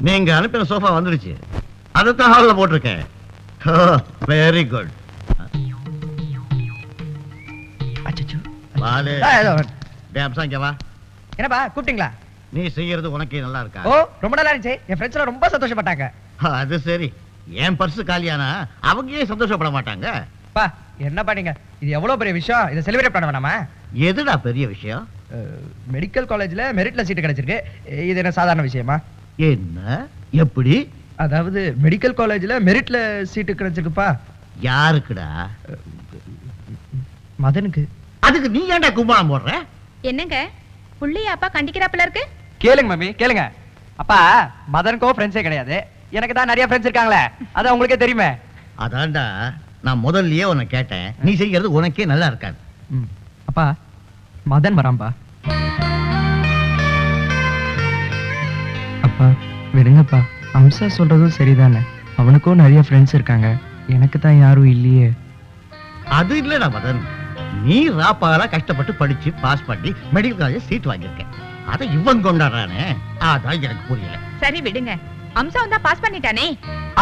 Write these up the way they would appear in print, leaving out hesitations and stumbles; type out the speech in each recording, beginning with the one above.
நீங்க அனுப்பின சோஃபா வந்துடுச்சு. அதைத்தான் ஹாலில் போட்டிருக்கேன். Very good. என்னப்பா கூப்பிட்டீங்களா? நீ செய்யறது உனக்கே நல்லா இருக்கா? ஓ ரொம்ப நல்லா இருந்துச்சு. என் ஃப்ரெண்ட்ஸ் ரொம்ப சந்தோஷப்பட்டாங்க. அது சரி. என் பர்ஸ் காலியானா அவங்க ஏன் சந்தோஷப்பட மாட்டாங்க? பா என்ன பண்ணீங்க? இது எவ்வளவு பெரிய விஷயம். இதை செலிப்ரேட் பண்ண வேணாமா? எதுடா பெரிய விஷயம்? மெடிக்கல் காலேஜ்ல மெரிட்ல சீட் கிடைச்சிருக்கு. இது என்ன சாதாரண விஷயமா? என்ன? எப்படி? அதாவது மெடிக்கல் காலேஜ்ல மெரிட்ல சீட் கிடைச்சிருக்குப்பா. யாருக்குடா? மதனுக்கு. அதுக்கு நீ ஏன்டா கும்பாலம் போடுற? என்னங்க புள்ளைய அப்பா கண்டிக்கிறாப்புல இருக்கு? கேளுங்க மம்மி கேளுங்க. அப்பா மதனுக்கோ ஃப்ரெண்ட்ஸே கிடையாது. எனக்கு தான் நிறைய ஃப்ரெண்ட்ஸ் இருக்காங்களே. அது உங்களுக்கே தெரியுமே. அதான்டா நான் முதல்லயே உன்னை கேட்டேன். நீ செய்யறது உனக்கே நல்லா இருக்காது. அப்பா மதன் வராம்பா. அப்பா விடுங்கப்பா. அம்சா சொல்றதும் சரிதானே. அவனுக்கும் நிறைய ஃப்ரெண்ட்ஸ் இருக்காங்க. எனக்கு தான் யாரும் இல்லையே. அது இல்லடா மதன். நீ ராப்பால கஷ்டப்பட்டு படிச்சு பாஸ் பண்ணி மெடிக்கல் காலேஜ் சீட் வாங்கியிருக்க. அதை இவன் கொண்டாடுறானே, அதான் எனக்கு புரியல. சரி விடுங்க. அம்சா வந்தா பாஸ் பண்ணிட்டானே.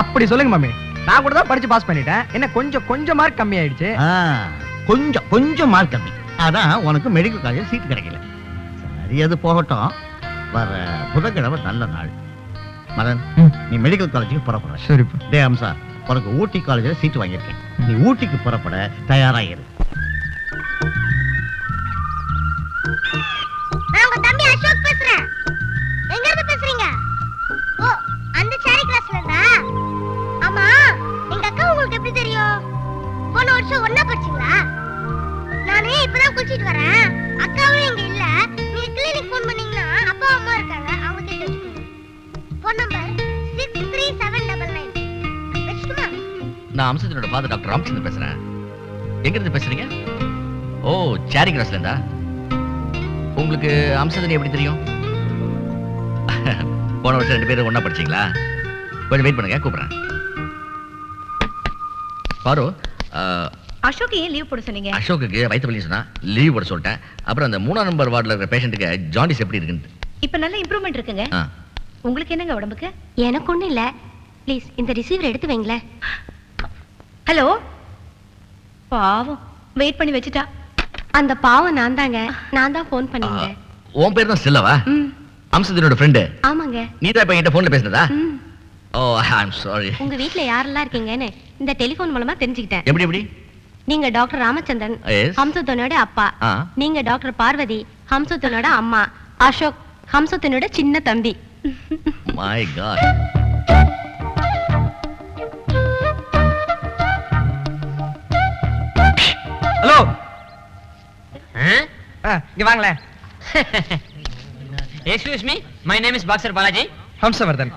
அப்படி சொல்லுங்க மம்மி. நான் கூட தான் படிச்சு பாஸ் பண்ணிட்டேன். என்ன கொஞ்சம் மார்க் கம்மி ஆயிடுச்சு. கொஞ்சம் மார்க் கம்மி. அதான் உனக்கு மெடிக்கல் காலேஜ் சீட் கிடைக்கல. சரி அது போகட்டும். வர புதன்கிழமை நல்ல நாள். மதன் நீ மெடிக்கல் காலேஜுக்கு புறப்பட. சரிப்பா. டே அம்சா உனக்கு ஊட்டி காலேஜில் சீட் வாங்கியிருக்கேன். நீ ஊட்டிக்கு புறப்பட தயாராகிரு. நான் உங்க தம்பி அசோக் பேசுறேன். எங்க இருந்து பேசுறீங்க? ஓ அந்த சாரி கிளாஸ்ல இருந்தா? ஆமா எங்க அக்கா உங்களுக்கு எப்படி தெரியும்? போன வருஷம் ஒண்ணா படிச்சீங்களா? நானே இப்பதான் குளிச்சிட்டு வரேன். அக்காவும் இங்க இல்ல. நீங்க கிளினிக் ஃபோன் பண்ணீங்கன்னா அப்பா அம்மா இருக்காங்க. அவங்க கிட்ட வச்சுக்கோங்க. Phone number 63799. வெச்சுமா. நான் அம்சத்தினோட ஃபாதர் டாக்டர் ராமச்சந்திரன் பேசுறேன். எங்க இருந்து பேசுறீங்க? ஓ சாரி கிளாஸ்ல இருந்தா? உங்களுக்கு அம்சத்தினி எப்படி தெரியும்? போன வருஷம் 2 பேரும் ஒண்ணா படிச்சீங்களா? கொஞ்சம் வெயிட் பண்ணுங்க, கூப்பிடுறேன். பாரு அசோக் ஏன் லீவ் போட சொன்னீங்க? அசோக்குக்கு வயிற்று வலி சொன்னா லீவ் போட சொல்லிட்டேன். அப்புறம் அந்த 3ஆம் நம்பர் வார்டில் இருக்கிற பேஷண்ட்டுக்கு ஜாண்டிஸ் எப்படி இருக்குன்னு. இப்ப நல்ல இம்ப்ரூவ்மெண்ட் இருக்குங்க. உங்களுக்கு என்னங்க உடம்புக்கு? எனக்கு ஒண்ணும் இல்ல. ப்ளீஸ் இந்த ரிசீவர் எடுத்து வைங்களேன். ஹலோ. பாவம் வெயிட் பண்ணி வச்சுட்டா. அந்த பாவம் நான் தாங்க. நான் தான் ஃபோன் பண்ணீங்க. உன் பேர் தான் செல்லவா? அம்சத்தினோட ஃப்ரெண்டு. ஆமாங்க. நீ தான் இப்ப என்கிட்ட போன்ல பேசுனதா? ஓ ஐ அம் சாரி. உங்க வீட்ல யாரெல்லாம் இருக்கீங்கன்னு இந்த டெலிபோன் மூலமா தெரிஞ்சுக்கிட்டேன். எப்படி? நீங்க டாக்டர் ராமச்சந்திரன் ஹம்சுத்தனோட அப்பா. நீங்க டாக்டர் பார்வதி ஹம்சுத்தனோட அம்மா. அசோக் ஹம்சுத்தனோட சின்ன தம்பி. My god. ஹலோ. இங்க வாங்களே. Excuse me, my name is Boxer Balaji. Hamsavardhan.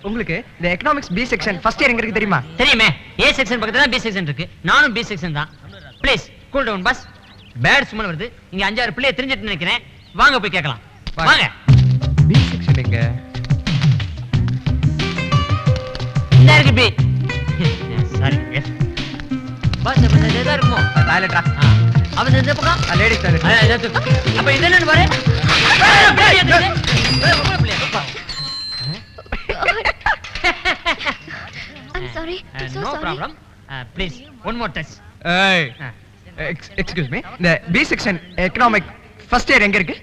உங்களுக்கு இந்த economics B section first year எங்க இருக்கு தெரியுமா? தெரியுமே. A செக்ஷன் பக்கத்துல தான் B செக்ஷன் இருக்கு. நானும் B செக்ஷன் தான். Please cool down boss. Bad smell வருது. இங்க 5-6 பிள்ளைய தெரிஞ்சிட்டு நினைக்கிறேன். வாங்க போய் கேட்கலாம். வாங்க. பி செக்ஷன் எங்க? இந்த இருக்கு B. சாரி. எஸ். பாஸ் அப்ப இதா இருக்குமோ? டாய்லெட்டா? அவன் இந்த பக்கம் லேடிஸ் டாய்லெட். அப்ப இது என்னன்னு பாரு. I'm sorry. So No sorry. problem. Please one more touch. Excuse me. இந்த B section economic first year எங்க இருக்கு?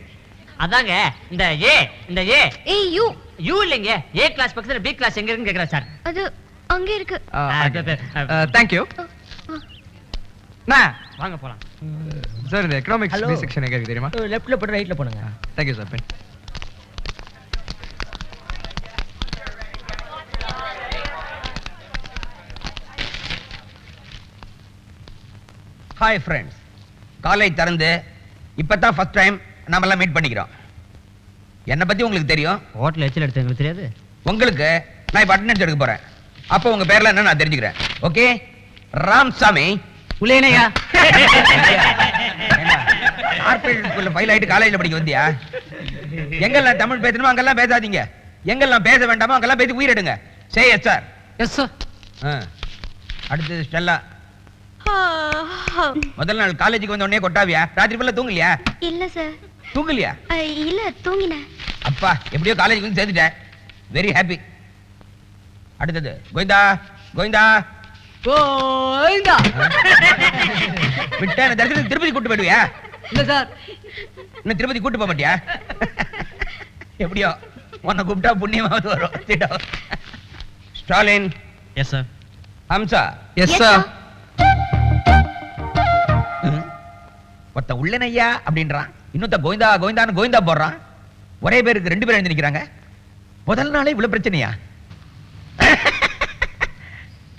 அதாங்க இந்த A. A U. யூ இல்லைங்க. A கிளாஸ் பக்கத்துல B கிளாஸ் எங்க இருக்குன்னு கேக்குறா சார். அது அங்க இருக்கு. Thank you. நான் வாங்க போலாம். சார் இந்த எகனாமிக்ஸ் பி செக்ஷன் எங்க இருக்கு தெரியுமா? லெஃப்ட்ல போடு ரைட்ல போடுங்க. Thank you sir. Pen. Hi friends. College திறந்து இப்பதான் ஃபர்ஸ்ட் டைம் நாம எல்லாம் மீட் பண்ணிக்கிறோம். என்னை பத்தி உங்களுக்கு தெரியும். ஹோட்டல் எச்சில் எடுத்து எங்களுக்கு தெரியாது. உங்களுக்கு நான் இப்ப அட்டெண்டன்ஸ் எடுக்க போறேன். அப்போ உங்க பேர்ல என்ன நான் தெரிஞ்சுக்கிறேன். ஓகே? ராம்சாமி புலேனையா? கார்ப்பரேட் ஃபைல் ஆயிட்டு காலேஜ்ல படிக்க வந்தியா? எங்கெல்லாம் தமிழ் பேசணுமோ அங்கெல்லாம் பேசாதீங்க. எங்கெல்லாம் பேச வேண்டாமோ அங்கெல்லாம் பேசி உயிரிடுங்க. Say yes sir. Yes sir. அடுத்தது ஸ்டெல்லா. முதல் நாள் காலேஜுக்கு வந்த உடனே கொட்டாவியா? ராத்திரி ஃபுல்லா தூங்கலையா? இல்ல சார். தூங்கலையா? இல்ல தூங்கினேன். அப்பா எப்படியோ காலேஜுக்கு வந்து சேர்த்துட்டேன். Very happy. அடுத்தது கோவிந்தா கோவிந்தா கோவிந்தா. விட்டா என்ன தரிசனத்துக்கு திருப்பதி கூட்டு போயிடுவியா? இல்ல சார். இன்னும் திருப்பதி கூட்டு போக மாட்டியா? எப்படியோ உன்னை கூப்பிட்டா புண்ணியமாவது வரும். Stalin. Yes sir. Hamsa. Yes sir. ஒருத்த உள்ளனையா அப்படின்றான், இன்னொருத்த கோவிந்தா கோவிந்தான்னு கோவிந்தா போடுறான். ஒரே பேருக்கு 2 பேர் எழுந்து நிக்கிறாங்க. முதல் நாளே இவ்வளவு பிரச்சனையா?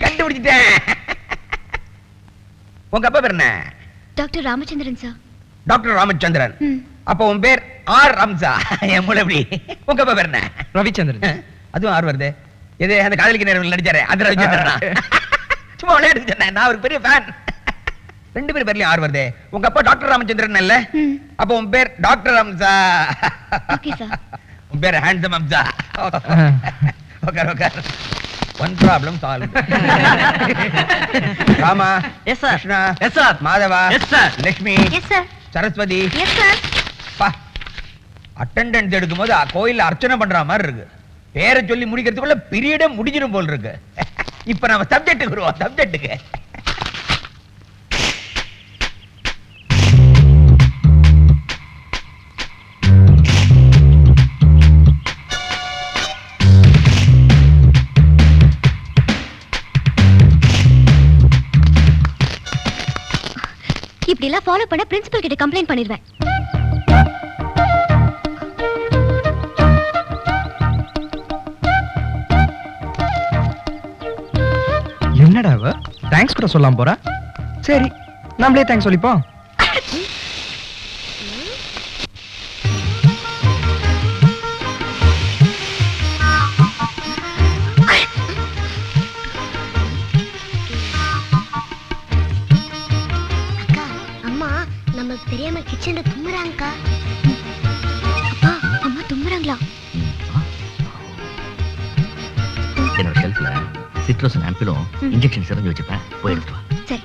கண்டுபிடிச்சிட்டேன். உங்க அப்பா பேர் என்ன? Doctor Ramachandran sir. Doctor Ramachandran. அப்ப உன் பேர் ஆர் ராம்சா. என் மூளை எப்படி? உங்க அப்பா பேர் என்ன? ரவிச்சந்திரன். அதுவும் ஆர் வருது. எது அந்த காதலிக்கு நேரம் நடிச்சாரு அந்த ரவிச்சந்திரன். சும்மா விளையாட்டு சொன்னேன், நான் ஒரு பெரிய ஃபேன். 2 பேர் பேர்லயும் ஆர் வருது. உங்க அப்பா டாக்டர் ராமச்சந்திரன் இல்ல? அப்ப உன் பேர் டாக்டர் ஹம்சா. Okay sir. உன் பேர் ஹேண்ட்ஸம் ஹம்சா. உட்கார் உட்கார். One problem solve. Rama. Yes sir. Krishna. Yes sir. Madhava. Yes sir. Lakshmi. Yes sir. Saraswati. Yes sir. பா அட்டெண்டன்ஸ் எடுக்கும்போது கோயில்ல அர்ச்சனை பண்ற மாதிரி இருக்கு. பேரை சொல்லி முடிக்கிறதுக்குள்ள பீரியடே முடிஞ்சிடும் போல் இருக்கு. இப்ப நம்ம சப்ஜெக்ட்டுக்கு வருவோம். சப்ஜெக்ட்டுக்கு இப்படி எல்லாம் ஃபாலோ பண்ண பிரின்சிபல் கிட்ட கம்ப்ளைண்ட் பண்ணிடுவேன். என்னடா அவ தேங்க்ஸ் கூட சொல்லாம போறா? சரி நம்மளே தேங்க்ஸ் சொல்லிப்போம். அக்கா, அம்மா நமக்கு தெரியாம கிச்சன்ல தும்முறாங்கக்கா. அப்பா, அம்மா தும்முறாங்களா? என்னோட ஷெல்ஃப்ல சிட்ரோசன் ஆம்பிளும் இன்ஜெக்ஷன் சிரஞ்சு வச்சுப்பேன், போய் எடுத்து வா. சரி.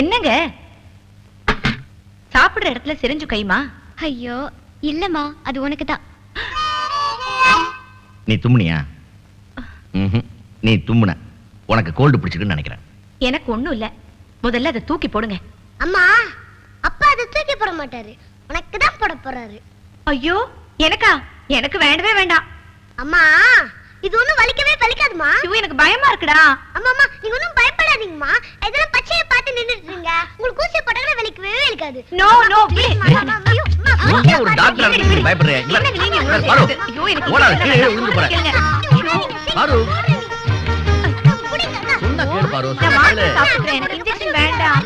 என்னங்க சாப்பிடுற இடத்துல சிரிஞ்சு கைமா? ஐயோ இல்லம்மா, அது உனக்கு தான். நீ தும்முனியா? நீ தும்முன, உனக்கு கோல்டு பிடிச்சிருக்குன்னு நினைக்கிறேன். எனக்கு ஒண்ணும் இல்ல, முதல்ல அதை தூக்கி போடுங்க. அம்மா, அப்பா அதை தூக்கி போட மாட்டாரு, உனக்கு தான் போட போறாரு. ஐயோ எனக்கா? எனக்கு வேண்டவே வேண்டாம். அம்மா, இது ஒண்ணும் வலிக்கவே வலிக்காதுமா. ஐயோ எனக்கு பயமா இருக்குடா. அம்மா நீங்க ஒண்ணும் பயப்படாதீங்கம்மா. இதெல்லாம் பச்சையை பார்த்து நின்னுட்டு இருங்க. உங்களுக்கு ஊசி போட்டாலே வலிக்கவே வலிக்காது. No no please. நீ ஒரு டாக்டர் வந்து பயப்படுற. இல்ல நீங்க பாரு. ஐயோ எனக்கு ஓடா, கீழே விழுந்து போற. பாரு. சொன்னா கேளு பாரு. நான் மாத்திரை சாப்பிடுறேன், எனக்கு இன்ஜெக்ஷன் வேண்டாம்.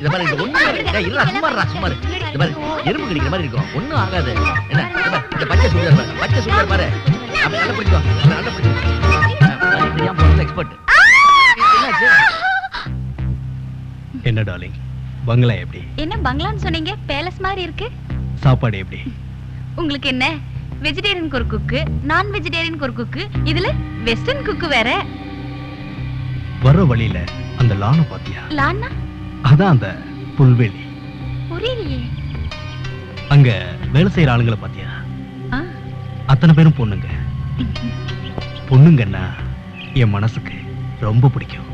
இத பாரு, இது ஒண்ணு இல்ல, சும்மா இரு. இத பாரு, எறும்பு கடிக்கிற மாதிரி இருக்கும், ஒண்ணும் ஆகாது. என்ன இந்த பச்சை சுகர் பாரு, பச்சை சுகர் பாரு. அப்படி நல்லா பிடிக்கோ, நல்லா பிடிக்கோ. தெரியாம போறது எக்ஸ்பர்ட். என்ன டார்லிங், பங்களா எப்படி? என்ன பங்களான்னு சொன்னீங்க? பேலஸ் மாதிரி இருக்கு. சாப்பாடு எப்படி? உங்களுக்கு என்ன, வெஜிடேரியனுக்கு ஒரு குக்கு, நான் வெஜிடேரியனுக்கு ஒரு குக்கு, இதுல வெஸ்டர்ன் குக்கு வேற. வர வழியில அந்த லான பாத்தியா? லான்னா? அதான் அந்த புல்வெளி. புரியலையே. அங்க வேலை செய்யற ஆளுங்களை பாத்தியா? அத்தனை பேரும் பொண்ணுங்க. பொண்ணுங்கன்னா என் மனசுக்கு ரொம்ப பிடிக்கும்.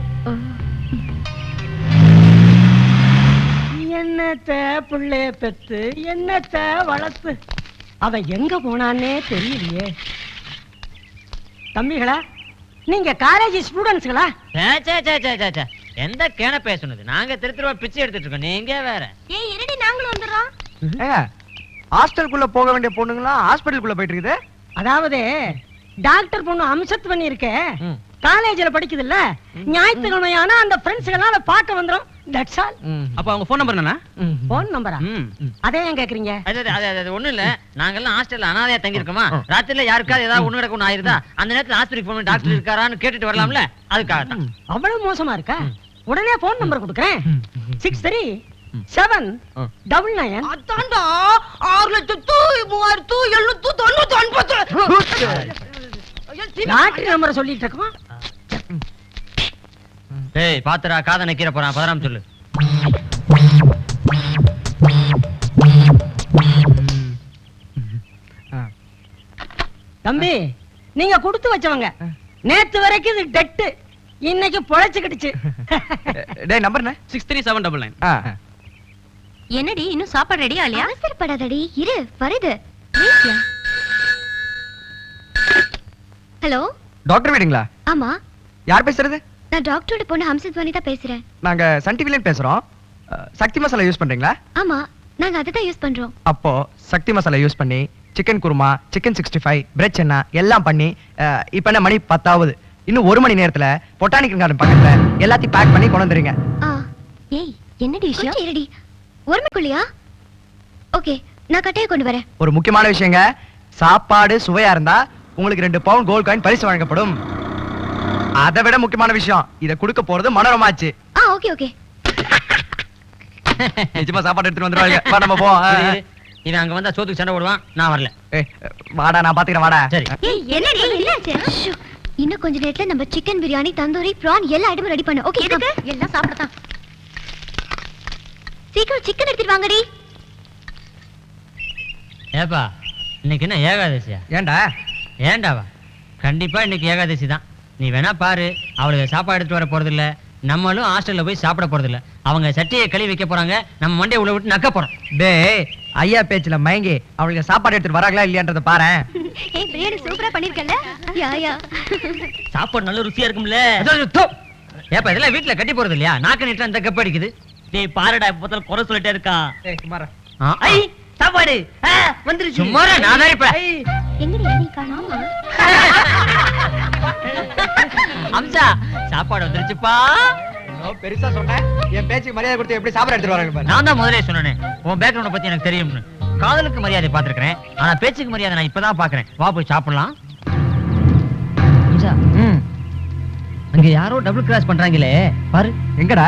என்னத்த புள்ளே பெத்து என்னத்த வளர்த்து அவ எங்க போனான்னே தெரியலையே. தம்பிகளா, நீங்க காலேஜ் ஸ்டூடெண்ட்ஸ்களா? எந்த கேன பேசுனது? நாங்க திருத்திருவா பிச்சை எடுத்துட்டு இருக்கோம், நீங்க வேற. ஏய் இருடி, நாங்களும் வந்துறோம். ஹாஸ்டலுக்குள்ள போக வேண்டிய பொண்ணுங்களா ஹாஸ்பிடலுக்குள்ள போயிட்டு இருக்குது? அதாவது டாக்டர் பொண்ணு அம்சத் பண்ணி இருக்க, காலேஜ்ல படிக்குது இல்ல, ஞாயிற்றுக்கிழமையான அந்த ஃப்ரெண்ட்ஸ்களால பார்க்க வந்துரும். That's all. அப்ப அவங்க போன் நம்பர் என்ன? போன் நம்பரா? அதே ஏன் கேக்குறீங்க? அது ஒண்ணு இல்ல, நாங்கெல்லாம் ஹாஸ்டல்ல அனாதையா தங்கி இருக்கோமா, ராத்திரில யாருக்காவது ஏதாவது ஒண்ணு கிடக்கும் ஆயிருந்தா அந்த நேரத்துல ஹாஸ்பிடலுக்கு போன் டாக்டர் இருக்காரான்னு கேட்டுட்டு வரலாம்ல, அதுக்காக தான். அவ்வளவு மோசமா இருக்கா? உடனே போன் நம்பர் கொடுக்குறேன். 63 799. அதான்டா 6,37,799. லாட்டரி நம்பரை சொல்லிட்டு இருக்கோம். டேய் பாத்துடா காதை நக்கீர போறான் பதறாம சொல்லு. தம்பி நீங்க கொடுத்து வச்சவங்க. நேத்து வரைக்கும் இது டெட்டு, இன்னைக்கு பொழைச்சுக்கிடுச்சு. டேய் நம்பர் என்ன? 63799. என்னடி இன்னும் சாப்பாடு ரெடி ஆகலையா? அவசரப்படாதடி, இரு வருது. ஹலோ டாக்டர் வீடுங்களா? ஆமா, யார் பேசுறது? நான் டாக்டரோட பொண்ணு ஹம்சத்வானி தான் பேசுறேன். நாங்க சன் டிவில பேசுறோம். சக்தி மசாலா யூஸ் பண்றீங்களா? ஆமா, நாங்க அதை தான் யூஸ் பண்றோம். அப்போ சக்தி மசாலா யூஸ் பண்ணி சிக்கன் குருமா, சிக்கன் 65, பிரெட் சென்னா எல்லாம் பண்ணி இப்ப என்ன மணி 10 இன்னும் 1 மணி நேரத்துல பொட்டானிக்கல் கார்டன் பக்கத்துல எல்லாத்தையும் பேக் பண்ணி கொண்டு வந்துறீங்க. ஏய் என்னடி விஷயம்? இருடி, ஒரு மணிக்குள்ளியா? ஓகே, நான் கட்டையை கொண்டு வரேன். ஒரு முக்கியமான விஷயங்க, சாப்பாடு சுவையா இருந்தா உங்களுக்கு 2 பவுண்ட் கோல்ட் காயின் பரிசு வழங்கப்படும். அதை விட முக்கியமான விஷயம், இத கொடுக்க போறது மனோரமாச்சு. Okay okay. நிஜமா சாப்பாடு எடுத்துட்டு வந்துருவாங்க. வா நம்ம போ. இவன் அங்க வந்தா சோத்துக்கு சண்டை போடுவான், நான் வரல. ஏய் வாடா, நான் பாத்துக்கிறேன் வாடா. சரி. ஏய் என்னடி என்னாச்சு? இன்னும் கொஞ்ச நேரத்துல நம்ம சிக்கன் பிரியாணி, தந்தூரி, பிரான் எல்லா ஐட்டமும் ரெடி பண்ணு. ஓகே, எல்லாம் சாப்பிடலாம். சீக்கிரம் சிக்கன் எடுத்துட்டு வாங்கடி. ஏப்பா இன்னைக்கு என்ன ஏகாதசியா? ஏன்டா? ஏண்டாவா? கண்டிப்பா இன்னைக்கு ஏகாதசி தான். நீ வேணா பாரு, அவளுக்கு சாப்பாடு எடுத்து வர போறது இல்ல, நம்மளும் ஹாஸ்டல்ல போய் சாப்பிட போறது இல்ல. அவங்க சட்டியை கழுவி வைக்க போறாங்க, நம்ம மண்டையை உள்ள விட்டு நக்க போறோம். டேய் ஐயா பேச்சுல மயங்கி அவளுக்கு சாப்பாடு எடுத்துட்டு வராங்களா இல்லையான்றத பாரேன். ஏய் பிரியாணி சூப்பரா பண்ணிருக்கல. யா சாப்பாடு நல்ல ருசியா இருக்கும்ல. ஏப்பா இதெல்லாம் வீட்டுல கட்டி போறது இல்லையா? நாக்கு நீட்டா இந்த கப் அடிக்குது. டேய் பாருடா, இப்ப குறை சொல்லிட்டே இருக்கா. டேய் குமாரா, ஐ சாப்பாடு வந்துருச்சு. சும்மாடா, நான் தான் இப்ப. எங்கடி நீ காணோமா? அம்சா சாப்பாடு வந்துருச்சுப்பா. பெருசா சொன்னேன், என் பேச்சுக்கு மரியாதை கொடுத்து எப்படி சாப்பாடு எடுத்துட்டு வராங்க பாரு. நான் தான் முதலே சொன்னேனே, உன் பேக்ரவுண்ட பத்தி எனக்கு தெரியும்னு. காதலுக்கு மரியாதை பாத்துருக்கேன், ஆனா பேச்சுக்கு மரியாதை நான் இப்பதான் பாக்குறேன். வா போய் சாப்பிடலாம். அங்க யாரோ டபுள் கிராஸ் பண்றாங்களே பாரு. எங்கடா?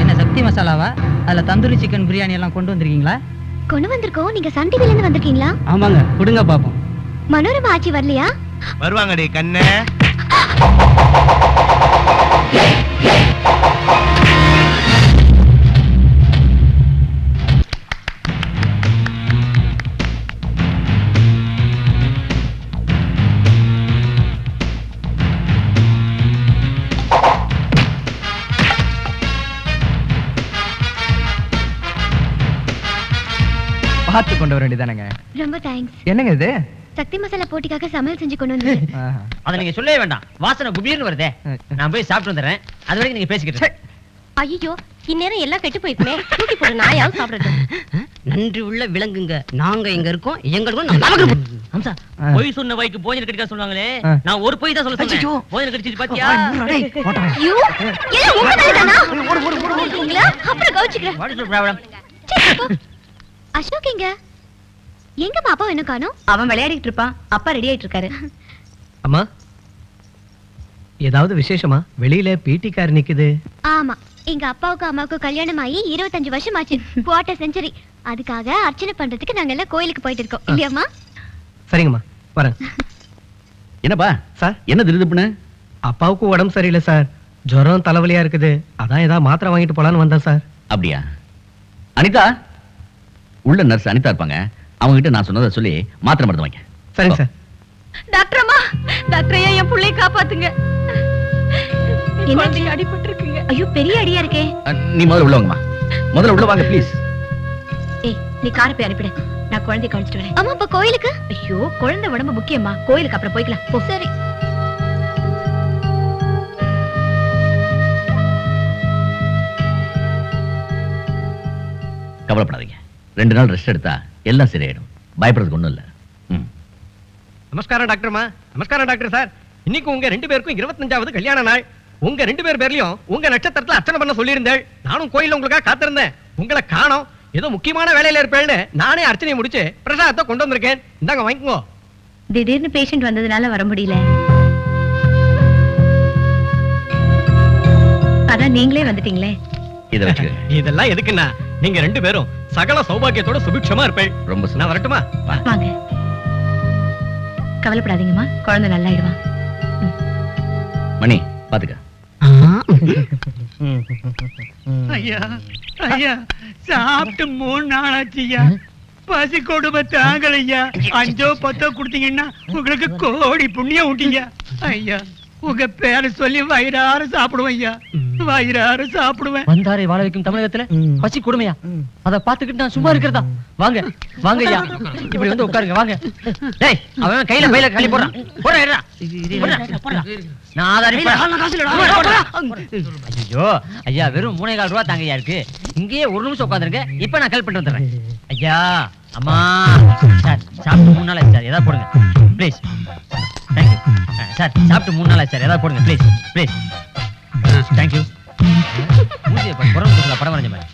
என்ன சக்தி மசாலாவா? அதுல தந்தூரி சிக்கன் பிரியாணி எல்லாம் கொண்டு வந்திருக்கீங்களா? கொண்டு வந்திருக்கோம். நீங்க சன் டிவில இருந்து வந்திருக்கீங்களா? ஆமாங்க, கொடுங்க பாப்போம். மனோரமா ஆச்சி வரலையா? வருவாங்கடி கண்ணே. பார்த்து கொண்டு வர வேண்டியதானங்க. ரொம்ப தேங்க்ஸ். என்னங்க இது? சக்தி மசாலா போட்டிக்காக சமையல் செஞ்சு கொண்டு வந்து. அத நீங்க சொல்லவே வேண்டாம், வாசனை குபீர்னு வருதே. நான் போய் சாப்பிட்டு வந்துடுறேன், அது வரைக்கும் நீங்க பேசிக்கிட்டு. ஐயோ, இந்நேரம் எல்லாம் கெட்டு போயிருக்குமே. தூக்கி போடு, நாயாவது சாப்பிடட்டும். நன்றி உள்ள விலங்குங்க, நாங்க இங்க இருக்கோம், எங்களுக்கும் அம்சா பொய் சொன்ன வைக்கு போஜன கடிக்க சொல்லுவாங்களே, நான் ஒரு பொய் தான் சொல்ல சொன்னேன். போஜன கடிச்சிட்டு பாத்தியா? ஐயோ, எல்லாம் உங்க மேலதானா? ஓடுங்களா? அப்புறம் கவுச்சிக்கிறேன். What is the problem? Ashok எங்க பாப்பா என்ன காணோம்? அவன் விளையாடிட்டு இருப்பான், அப்பா ரெடி ஆயிட்டு இருக்காரு. அம்மா ஏதாவது விசேஷமா? வெளியில பிடி கார் நிக்குது. ஆமா, எங்க அப்பாவுக்கு அம்மாவுக்கு கல்யாணம் ஆகி 25 வருஷம் ஆச்சு. Quarter century. அதுக்காக அர்ச்சனை பண்றதுக்கு நாங்க எல்லாம் கோயிலுக்கு போயிட்டு இருக்கோம். இல்லையாம்மா? சரிங்கம்மா, வரேன். என்னப்பா சார், என்ன திருதுப்புன்னு? அப்பாவுக்கு உடம்பு சரியில்லை சார், ஜுரம் தலைவலியா இருக்குது. அதான் ஏதாவது மாத்திரை வாங்கிட்டு போலான்னு வந்தேன் சார். அப்படியா? அனிதா, உள்ள நர்ஸ் அனிதா இருப்பாங்க, அவங்க கிட்ட நான் சொன்னதை சொல்லி மாத்திரை மருந்து வாங்க. சரிங்க சார். டாக்டர் அம்மா, டாக்டர் ஐயா என் புள்ளைய காப்பாத்துங்க. என்ன அடிபட்டு இருக்குங்க. ஐயோ பெரிய அடியா இருக்கே. நீ முதல்ல உள்ள வாங்கம்மா, முதல்ல உள்ள வாங்க ப்ளீஸ். ஏய் நீ காரை போய் அனுப்பிடு, நான் குழந்தைய கழிச்சிட்டு வரேன். அம்மா அப்ப கோயிலுக்கு? ஐயோ குழந்தை உடம்பு முக்கியமா, கோயிலுக்கு அப்புறம் போய்க்கலாம். போ. சரி. கவலைப்படாதீங்க, 2 நாள் ரெஸ்ட் எடுத்தா எல்லாம் சரியாயிடும். பயப்படுறதுக்கு ஒண்ணும் இல்ல. நமஸ்காரம் டாக்டர்மா. நமஸ்காரம் டாக்டர் சார். இன்னைக்கு உங்க 2 பேருக்கும் 25வது கல்யாண நாள். உங்க 2 பேர்லயும் உங்க நட்சத்திரத்துல அர்ச்சனை பண்ண சொல்லியிருந்தேன். நானும் கோயில்ல உங்களுக்காக காத்திருந்தேன். உங்களை காணோம், ஏதோ முக்கியமான வேலையில இருப்பேன்னு நானே அர்ச்சனையை முடிச்சு பிரசாதத்தை கொண்டு வந்திருக்கேன். இந்தாங்க வாங்கிக்கோ. திடீர்னு பேஷண்ட் வந்ததுனால வர முடியல, அதான் நீங்களே வந்துட்டீங்களே. இத வச்சு இதெல்லாம் எதுக்குன்னா, நீங்க 2 பேரும் சகல சௌபாகியத்தோட சுபிக்ஷமா இருப்பேன். ரொம்ப நான் வரட்டுமா? வாங்க. கவலைப்படாதீங்கம்மா, குழந்தை நல்லா ஆயிடுவான். மணி பாத்துக்க. ஐயா ஐயா சாப்பிட்டு 3 நாள் ஆச்சுயா. பசி கொடுமை தாங்கலையா. 5 10 கொடுத்தீங்கன்னா உங்களுக்கு கோடி புண்ணியம் விட்டீங்க. ஐயா உங்க பேரை சொல்லி வயிறார சாப்பிடுவேன் ஐயா, வயிறார சாப்பிடுவேன். வந்தாரை வாழ வைக்கும் தமிழகத்துல பசி கொடுமையா? அத பாத்துக்கிட்டு நான் சும்மா இருக்கிறதா? வாங்க வாங்க ஐயா, இப்படி வந்து உட்காருங்க வாங்க. டேய் அவன் கையில பையில களி போறான். போறா நான் ஆதாரி. ஐயோ ஐயா வெறும் 3.25 ரூபா தாங்க ஐயா இருக்கு. இங்கேயே 1 நிமிஷம் உட்காந்துருங்க. இப்ப நான் கல் பண்ணிட்டு வந்துடுறேன். ஐயா அம்மா சார் சாப்பிட்டு 3 நாள் ஆச்சு சார், ஏதாவது போடுங்க ப்ளீஸ். Thank you sir. சாப்பிட்டு 3 நாள் ஆச்சு சார், ஏதாவது போடுங்க ப்ளீஸ் ப்ளீஸ். தேங்க்யூ. படம் வரைஞ்ச மாதிரி.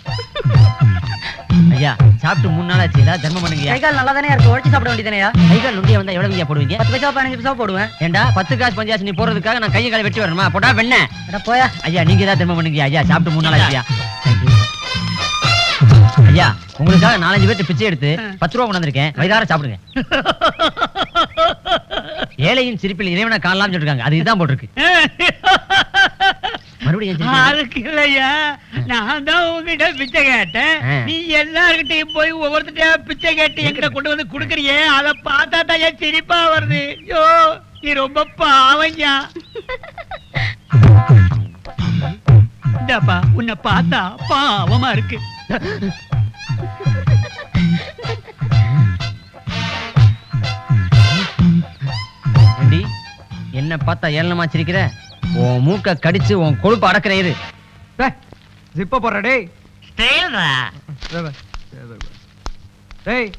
ஐயா சாப்பிட்டு 3 நாள் ஆச்சு, ஏதாவது தர்மம் பண்ணுங்க. கைகால் நல்லா தானே இருக்கு, உழைச்சி சாப்பிட வேண்டியதானயா? கைகால் நொண்டியா வந்தா எவ்வளவு ஐயா போடுவீங்க? 10 பைசா 15 பைசா போடுவேன். ஏண்டா 10 காசு பஞ்சாசு நீ போறதுக்காக நான் கையை காலை வெட்டி வரணுமா? போட்டா வெண்ண போயா. ஐயா நீங்க ஏதாவது தர்மம் பண்ணுங்க. ஐயா சாப்பிட்டு 3 நாள் ஆச்சுயா. ஐயா உங்களுக்காக 4-5 பேர்த்து பிச்சை எடுத்து 10 ரூபா கொண்டாந்துருக்கேன், வயிறார சாப்பிடுங்க. ஏழையின் சிரிப்பில் இறைவனை காணலாம்னு சொல்லிருக்காங்க, அது இதுதான் போட்டிருக்கு. மறுபடியும் அதுக்கு இல்லையா, நான் தான் உங்ககிட்ட பிச்சை கேட்டேன். நீ எல்லார்கிட்டையும் போய் ஒவ்வொருத்திட்ட பிச்சை கேட்டு என்கிட்ட கொண்டு வந்து குடுக்கறியே, அதை பார்த்தா தான் என் சிரிப்பா வருது. ஐயோ நீ ரொம்ப பாவம்யா. இந்தாப்பா உன்னை பார்த்தா பாவமா இருக்கு. என்ன பார்த்தா ஏளனமா சிரிக்கிற? உன் மூக்க கடிச்சு உன் கொழுப்பு அடக்குற. இரு ஜிப்ப போடுற டேய். ஸ்டைல்ரா. டேய்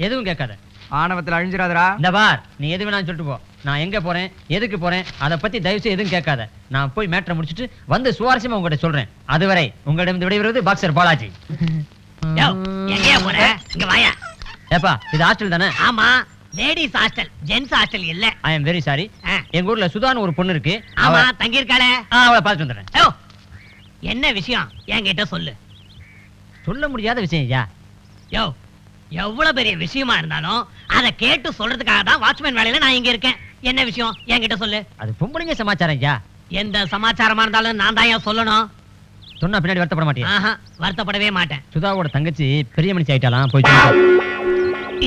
எதுவும் கேட்காத. ஆணவத்துல அழிஞ்சிராதடா. இந்த பார் நீ எது வேணாலும் சொல்லிட்டு போ. நான் எங்க போறேன் எதுக்கு போறேன் அதை பத்தி தயவு செய்து எதுவும் கேட்காத. நான் போய் மேட்டரை முடிச்சிட்டு வந்து சுவாரஸ்யமா உங்ககிட்ட சொல்றேன். அதுவரை உங்களிடம் விடைபெறுவது பாக்ஸர் பாலாஜி. எங்கயா போற? இங்க வாயா. ஏப்பா இது ஹாஸ்டல் தானே? ஆமா லேடிஸ் ஹாஸ்டல், ஜென்ஸ் ஹாஸ்டல் இல்ல. I am very sorry. எங்க ஊர்ல சுதான்னு ஒரு பொண்ணு இருக்கு. ஆமா தங்கி இருக்காளே, அவளை பார்த்துட்டு வந்துடுறேன். என்ன விஷயம் என்கிட்ட சொல்லு. சொல்ல முடியாத விஷயம் ஐயா. யோ எவ்வளவு பெரிய விஷயமா இருந்தாலும் அதை கேட்டு சொல்றதுக்காக தான் வாட்ச்மேன் வேலையில நான் இங்க இருக்கேன். என்ன விஷயம் என்கிட்ட சொல்லு. அது பொம்பளைங்க சமாச்சாரம் ஐயா. எந்த சமாச்சாரமா இருந்தாலும் நான் தான் ஏன் சொல்லணும். சொன்னா பின்னாடி வருத்தப்பட மாட்டேன். வருத்தப்படவே மாட்டேன். சுதாவோட தங்கச்சி பெரிய மனுஷி ஆயிட்டாலாம், போய் சொல்லு.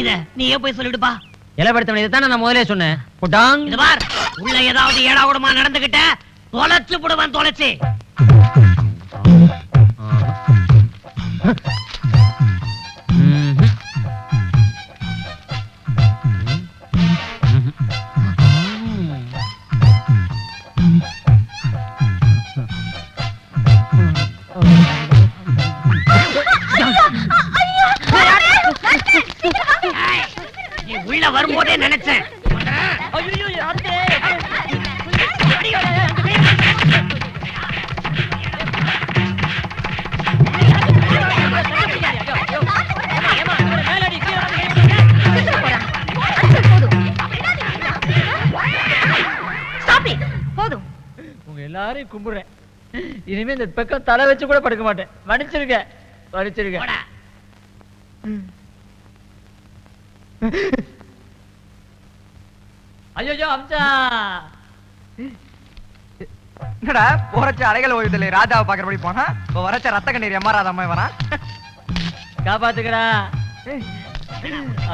இத நீயே போய் சொல்லிடுப்பா. இளப்படுத்த இதைத்தான் நான் முதலே சொன்னேன். போட்டாங் இது பார், உள்ள ஏதாவது ஏடாகூடமா நடந்துகிட்ட தொலைச்சு போடுவேன், தொலைச்சு. நீ உள்ள வரும்போதே நினைச்சேன். போதும். உங்க எல்லாரையும் கும்பிடுறேன். இனிமே இந்த பக்கம் தலை வச்சு கூட படுக்க மாட்டேன். மன்னிச்சிருக்க மன்னிச்சிருக்க. ஐயோ அம்சா என்னடா போறச்ச அலைகள் ஓய்வுல ராஜாவை பாக்குறபடி போனா இப்ப வரச்ச ரத்த கண்ணீர் எம்மா அம்மா வரா. காப்பாத்துக்கடா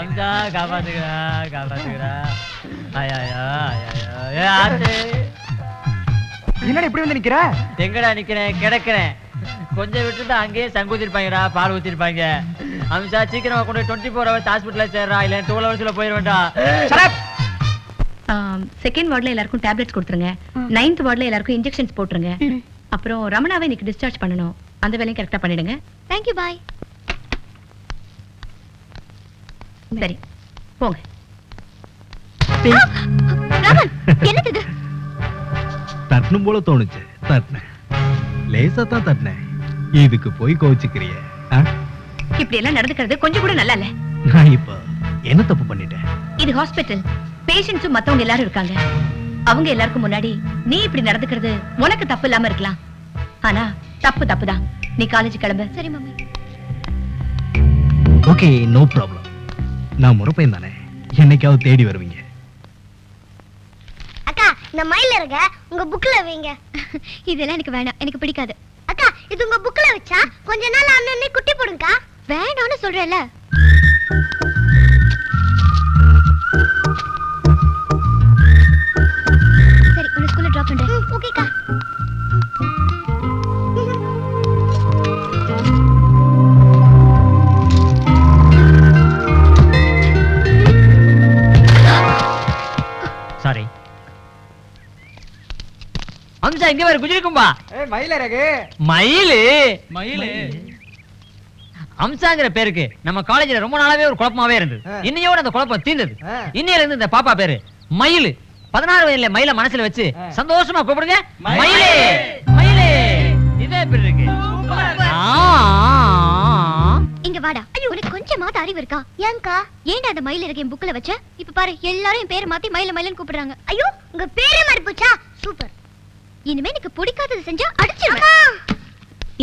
அம்சா, காப்பாத்துக்கடா காப்பாத்துக்கடா. என்னடா இப்படி வந்து நிக்கிற? எங்கடா நிக்கிறேன்? கிடக்குறேன். கொஞ்சம் விட்டு அங்கேயே சங்குத்திருப்பாங்கடா, பால் ஊத்திருப்பாங்க. அம்சா சீக்கிரமா கொண்டு 24 hours ஹாஸ்பிட்டல்ல சேர்றா, இல்ல 12 hours போயிட வேண்டாம். செகண்ட் வார்டுல எல்லாருக்கும் டேப்லெட்ஸ் கொடுத்துருங்க. 9th வார்டுல எல்லாருக்கும் இன்ஜெக்ஷன்ஸ் போட்டுருங்க. அப்புறம் ரமணாவை இன்னைக்கு டிஸ்சார்ஜ் பண்ணணும். அந்த வேலையும் கரெக்டா பண்ணிடுங்க. Thank you bye. சரி போங்க. ராமன் என்னது இது? தட்டணும் போல தோணுச்சு, தட்டினேன். லேசா தான் தட்டினேன். இதுக்கு போய் கோச்சுக்கிறிய? இப்படி எல்லாம் நடந்துக்கிறது கொஞ்சம் கூட நல்லா இல்ல. நான் இப்ப என்ன தப்பு பண்ணிட்டேன்? இது ஹாஸ்பிட்டல், பேஷண்ட்ஸும் மத்தவங்க எல்லாரும் இருக்காங்க. அவங்க எல்லாருக்கும் முன்னாடி நீ இப்படி நடந்துக்கிறது உனக்கு தப்பு இல்லாம இருக்கலாம். ஆனா தப்பு தப்புதான். நீ காலேஜ் கிளம்பு. சரி மம்மி. Okay no problem. நான் முறப்பையன் தானே, என்னைக்காவது தேடி வருவீங்க. அக்கா இந்த மயில இருக்க உங்க புக்ல வைங்க. இதெல்லாம் எனக்கு வேணாம், எனக்கு பிடிக்காது. அக்கா இது உங்க புக்ல வச்சா கொஞ்ச நாள் அண்ணனே குட்டி போடுங்கக்கா. வேணாம்னு சொல்றேன்ல. சரி, உன்னை ஸ்கூல்ல டிராப் பண்றேன். ஓகேக்கா. சாரி. அம்சா இங்க வர குஜிலிக்கும்பா. மயிலரகு. மயிலு. அம்சாங்கிற பேருக்கு நம்ம காலேஜ்ல ரொம்ப நாளாவே ஒரு குழப்பமாவே இருந்தது. இன்னையோட அந்த குழப்பம் தீர்ந்தது. இன்னையில இருந்து இந்த பாப்பா பேரு மயிலு. 16 வயதுல மயில மனசுல வச்சு சந்தோஷமா கூப்பிடுங்க. மயிலே மயிலே. இதே பேர் இருக்கு. இங்க வாடா. உனக்கு கொஞ்சமாவது அறிவு இருக்கா? ஏன்க்கா? ஏன்டா அந்த மயில இருக்க என் புக்ல வச்ச? இப்ப பாரு, எல்லாரும் என் பேரை மாத்தி மயில மயிலன்னு கூப்பிடுறாங்க. ஐயோ உங்க பேரே மாறி போச்சா? சூப்பர். இனிமே எனக்கு பிடிக்காதது செஞ்சா அடிச்சிருவேன்.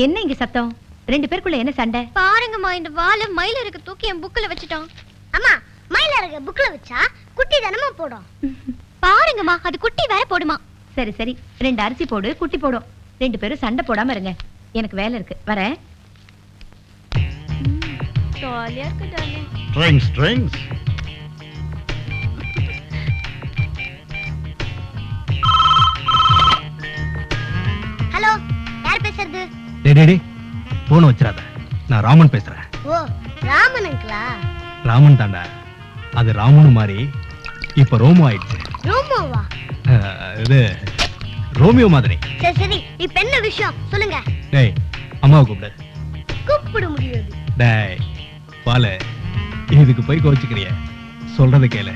என்ன இங்க சத்தம்? ரெண்டு பேருக்குள்ள என்ன சண்டை? பாருங்கம்மா, இந்த வாளை மயில இருக்க தூக்கி என் புக்ல வச்சுட்டான். அம்மா மயில இருக்க புக்ல வச்சா குட்டி தானமா போடும். பாருங்கம்மா, அது குட்டி வேற போடுமா. சரி சரி, 2 அரிசி போடு, குட்டி போடும். 2 பேரும் சண்டை போடாம இருங்க. எனக்கு வேலை இருக்கு, வரேன். ஜாலியா இருக்கு டார்லிங். ட்ரிங்க்ஸ். ஹலோ, யார் பேசுறது? டேய் போன் வச்சிராத. நான் ராமன் பேசுறேன். ஓ ராமன் அங்கிளா? ராமன் தாண்டா. அது ராமனு மாதிரி இப்ப ரோமோ ஆயிடுச்சு. ரோமோவா? இது ரோமியோ மாதிரி. சரி சரி, இப்ப என்ன விஷயம் சொல்லுங்க. டேய் அம்மாவை கூப்பிடு. கூப்பிட முடியாது. டேய் பால, இதுக்கு போய் கோச்சுக்கிறிய? சொல்றத கேளு.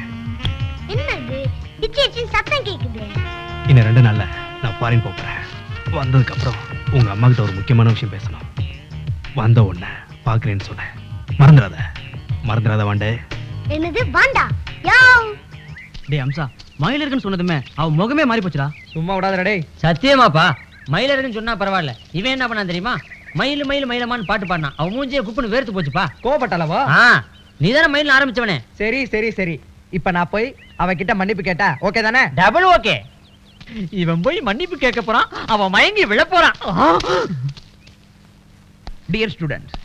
என்னது டிச்சி சத்தம் கேக்குது? இன்னும் 2 நாள்ல நான் ஃபாரின் போறேன். வந்ததுக்கு அப்புறம் உங்க அம்மா கிட்ட ஒரு முக்கியமான விஷயம் பேசணும். வந்த உடனே பாக்குறேன்னு சொன்னேன். மறந்துடாத வாண்டே. என்னது வாண்டா? யாவ். டேய் அம்சா, மயில இருக்குன்னு சொன்னதுமே அவ முகமே மாறி போச்சுடா. சும்மா விடாதடா டேய். சத்தியமாப்பா, மயில இருக்குன்னு சொன்னா பரவாயில்ல. இவன் என்ன பண்ணா தெரியுமா? மயிலு மயிலு மயிலமான்னு பாட்டு பாடினான். அவன் மூஞ்சியே குப்புன்னு வேர்த்து போச்சுப்பா. கோபப்பட்டாளவா? நீதானே மயில ஆரம்பிச்சவனே. சரி. இப்ப நான் போய் அவகிட்ட மன்னிப்பு கேட்டா ஓகே தானே? Double okay. இவன் போய் மன்னிப்பு கேட்க போறான், அவன் மயங்கி விழ போறான். டியர் ஸ்டூடெண்ட்ஸ்,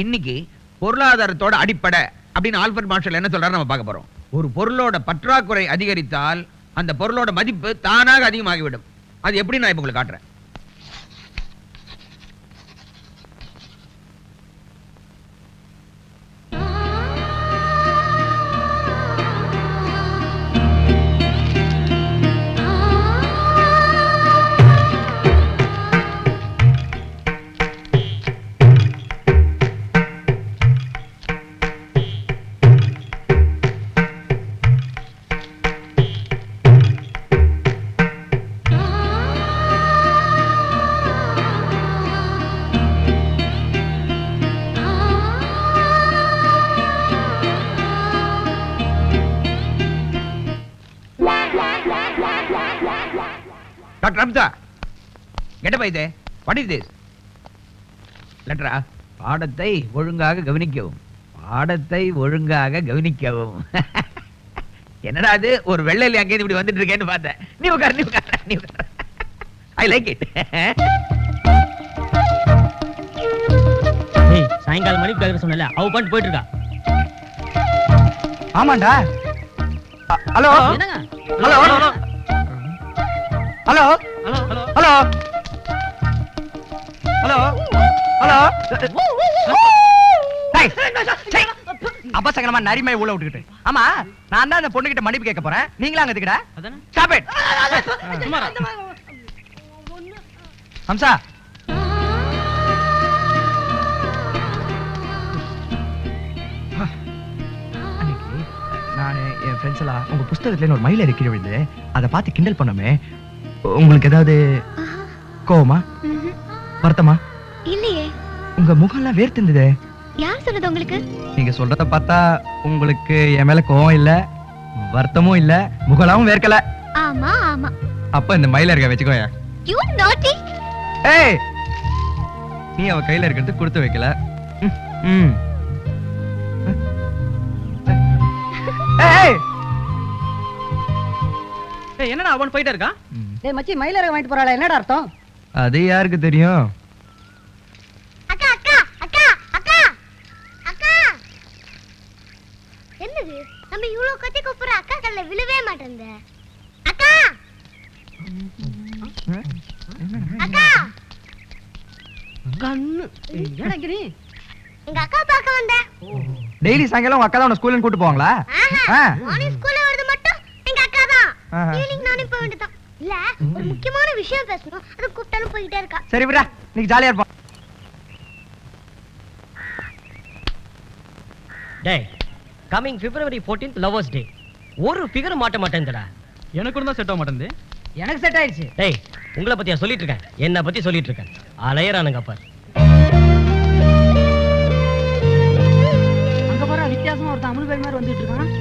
இன்னைக்கு பொருளாதாரத்தோட அடிப்படை அப்படின்னு ஆல்பர்ட் மார்ஷல் என்ன சொல்றாரு நம்ம பார்க்க போறோம். ஒரு பொருளோட பற்றாக்குறை அதிகரித்தால் அந்த பொருளோட மதிப்பு தானாக அதிகமாகிவிடும். அது எப்படி நான் இப்ப உங்களுக்கு காட்டுறேன். டாக்டர் அம்சா, கெட்ட பைதே, வாட் இஸ் திஸ்? லெட்டரா? பாடத்தை ஒழுங்காக கவனிக்கவும். என்னடா அது, ஒரு வெள்ளையில அங்கே இப்படி வந்துட்டு இருக்கேன்னு பார்த்தேன். நீ உட்கார். I like it. ஏய், சாயங்காலம் மணிக்கு கேக்குற சொன்னல, அவ பாட்டு போயிட்டு இருக்கா. ஆமாண்டா. ஹலோ என்னங்க? Hello hello hello hello hello. அபசகரமா நரிமை ஊழ விட்டுக்கிட்டு. ஆமா, நான் தான் அந்த பொண்ணு கிட்ட மன்னிப்பு கேட்க போறேன். நீங்களா அங்க திக்கடா? Stop it. ஹம்சா, நான் என் ஃப்ரெண்ட்ஸ் எல்லாம் உங்க புஸ்தகத்துல ஒரு மயில கீழே விழுந்து அதை பார்த்து கிண்டல் பண்ணமே. உங்களுக்கு ஏதாவது கோவமா, வருத்தமா? இல்லையே. உங்க முகம் எல்லாம் வேர்த்து இருந்ததே. யார் சொன்னது உங்களுக்கு? நீங்க சொல்றத பார்த்தா உங்களுக்கு என் மேல கோவம் இல்ல, வருத்தமும் இல்ல, முகலாவும் வேர்க்கல. ஆமா ஆமா. அப்ப இந்த மயில இருக்க வச்சுக்கோயா. யூ நாட்டி. ஏய், நீ அவ கையில இருக்கிறது கொடுத்து வைக்கல. ஏய், என்னடா அவன் போயிட்டே இருக்கான்? டேய் மச்சி மயிலற வாங்கிட்டு போறாளே என்னடா அர்த்தம்? அது யாருக்கு தெரியும்? அக்கா அக்கா அக்கா அக்கா அக்கா என்னது நம்ம இவ்வளவு கத்தி கூப்பிடுற அக்கா கல்ல விழவே மாட்டேங்குது. அக்கா அக்கா கண்ணு என்னடா நீ? எங்க அக்கா பார்க்க வந்தேன். டெய்லி சாயங்காலம் உங்க அக்கா தான் உன்னை ஸ்கூலுக்கு கூட்டு போவாங்களா? ஆ. மார்னிங் ஸ்கூல்ல வருது மட்டும் எங்க அக்கா தான். ஆஹா. ஈவினிங் நானே போக வேண்டியதான். இல்ல ஒரு முக்கியமான விஷயம் பேசணும். அது கூப்பிட்டாலும் போயிட்டே இருக்கா. சரி விடா, நீங்க ஜாலியா இருப்போம். டேய் கமிங் February 14th லவர்ஸ் டே. ஒரு ஃபிகர் மாட்ட மாட்டேன்டா. எனக்கு தான் செட் ஆக மாட்டேங்குது. எனக்கு செட் ஆயிடுச்சு. டேய் உங்களை பத்தியா சொல்லிட்டு இருக்கேன், என்ன பத்தி சொல்லிட்டு இருக்கேன். அலையறானுங்க பாரு. அங்க பாரு வித்தியாசமா ஒருத்தன் அமுல் பை மாதிரி வந்துட்டு இருக்கான்.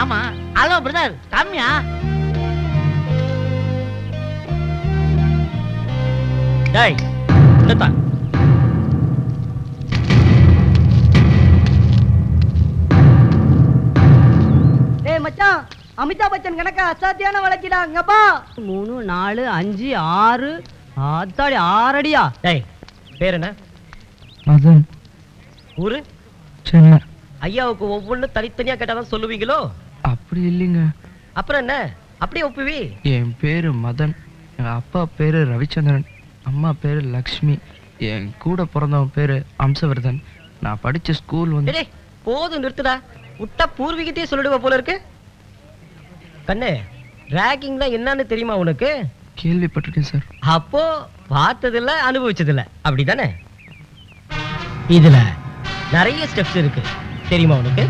ஆமா, ஹலோ பிரதர், காமியா? டேய் நிறுத்தா. டேய் மச்சான், அமிதாப் பச்சன் கணக்கா அசாத்தியான வளர்ச்சிடா அங்கப்பா. 3 4 5 6 ஆத்தாடி 6 அடியா. டேய் பேர் என்ன? மதன். ஊரு? சென்னை. ஐயாவுக்கு ஒவ்வொன்னு தனித்தனியா கேட்டாதான் சொல்லுவீங்களோ? அப்படி இல்லைங்க. அப்புறம் என்ன அப்படியே ஒப்புவி? என் பேரு மதன், எங்க அப்பா பேரு ரவிச்சந்திரன், அம்மா பேரு லக்ஷ்மி, என் கூட பிறந்தவன் பேரு அம்சவர்தன். நான் படிச்ச ஸ்கூல் வந்து டேய் போதும் நிறுத்துடா. விட்டா பூர்வீகத்தையே சொல்லிடுவ போல இருக்கு. கண்ணு ராகிங்னா என்னன்னு தெரியுமா உனக்கு? கேள்விப்பட்டிருக்கேன் சார். அப்போ பார்த்ததில்ல அனுபவிச்சதில்ல அப்படிதானே? இதுல நிறைய ஸ்டெப்ஸ் இருக்கு தெரியுமா உனக்கு?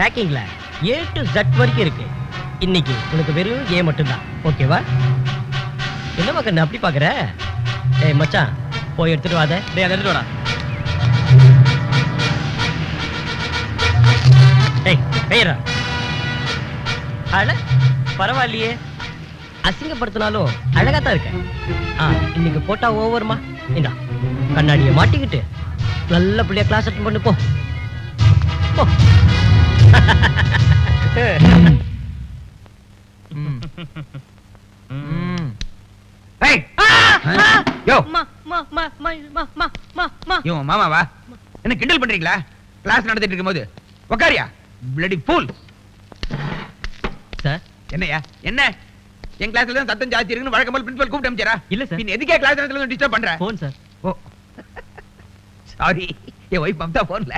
ராக்கிங்ல A to Z வரைக்கும் இருக்கு. இன்னைக்கு உனக்கு வெறும் A மட்டும்தான். ஓகேவா? என்னமா கண்ணு அப்படி பாக்குற? ஏய் மச்சான் போய் எடுத்துட்டு வாத. டேய் அதை எடுத்து வாடா. ஏய் பெயரா அட பரவாயில்லையே, அசிங்கப்படுத்தினாலும் அழகா தான் இருக்க. இன்னைக்கு போட்டா ஓவர்மா. இந்தா கண்ணாடியை மாட்டிக்கிட்டு நல்ல பிள்ளைய கிளாஸ் அட்டன் பண்ணு போ. போ. ஏய் யோ மா மா மா மா மா மா மா யோ மாமாவா? என்ன கிண்டல் பண்றீங்களா? கிளாஸ் நடத்திட்டு இருக்கும்போது உக்காரியா bloody fool. சார் என்னையா என்ன? என் கிளாஸ்ல தான் சத்தம் ஜாஸ்தி இருக்குன்னு வழக்கம் போல பிரின்சிபல் கூப்பிட்டு அனுப்பிச்சாரா? இல்ல சார். நீ எதுக்கே கிளாஸ் நடத்தல டிஸ்டர்ப் பண்ற? Phone sir. ஓ சாரி, என் ஒய்ஃப் மம்தா போன்ல.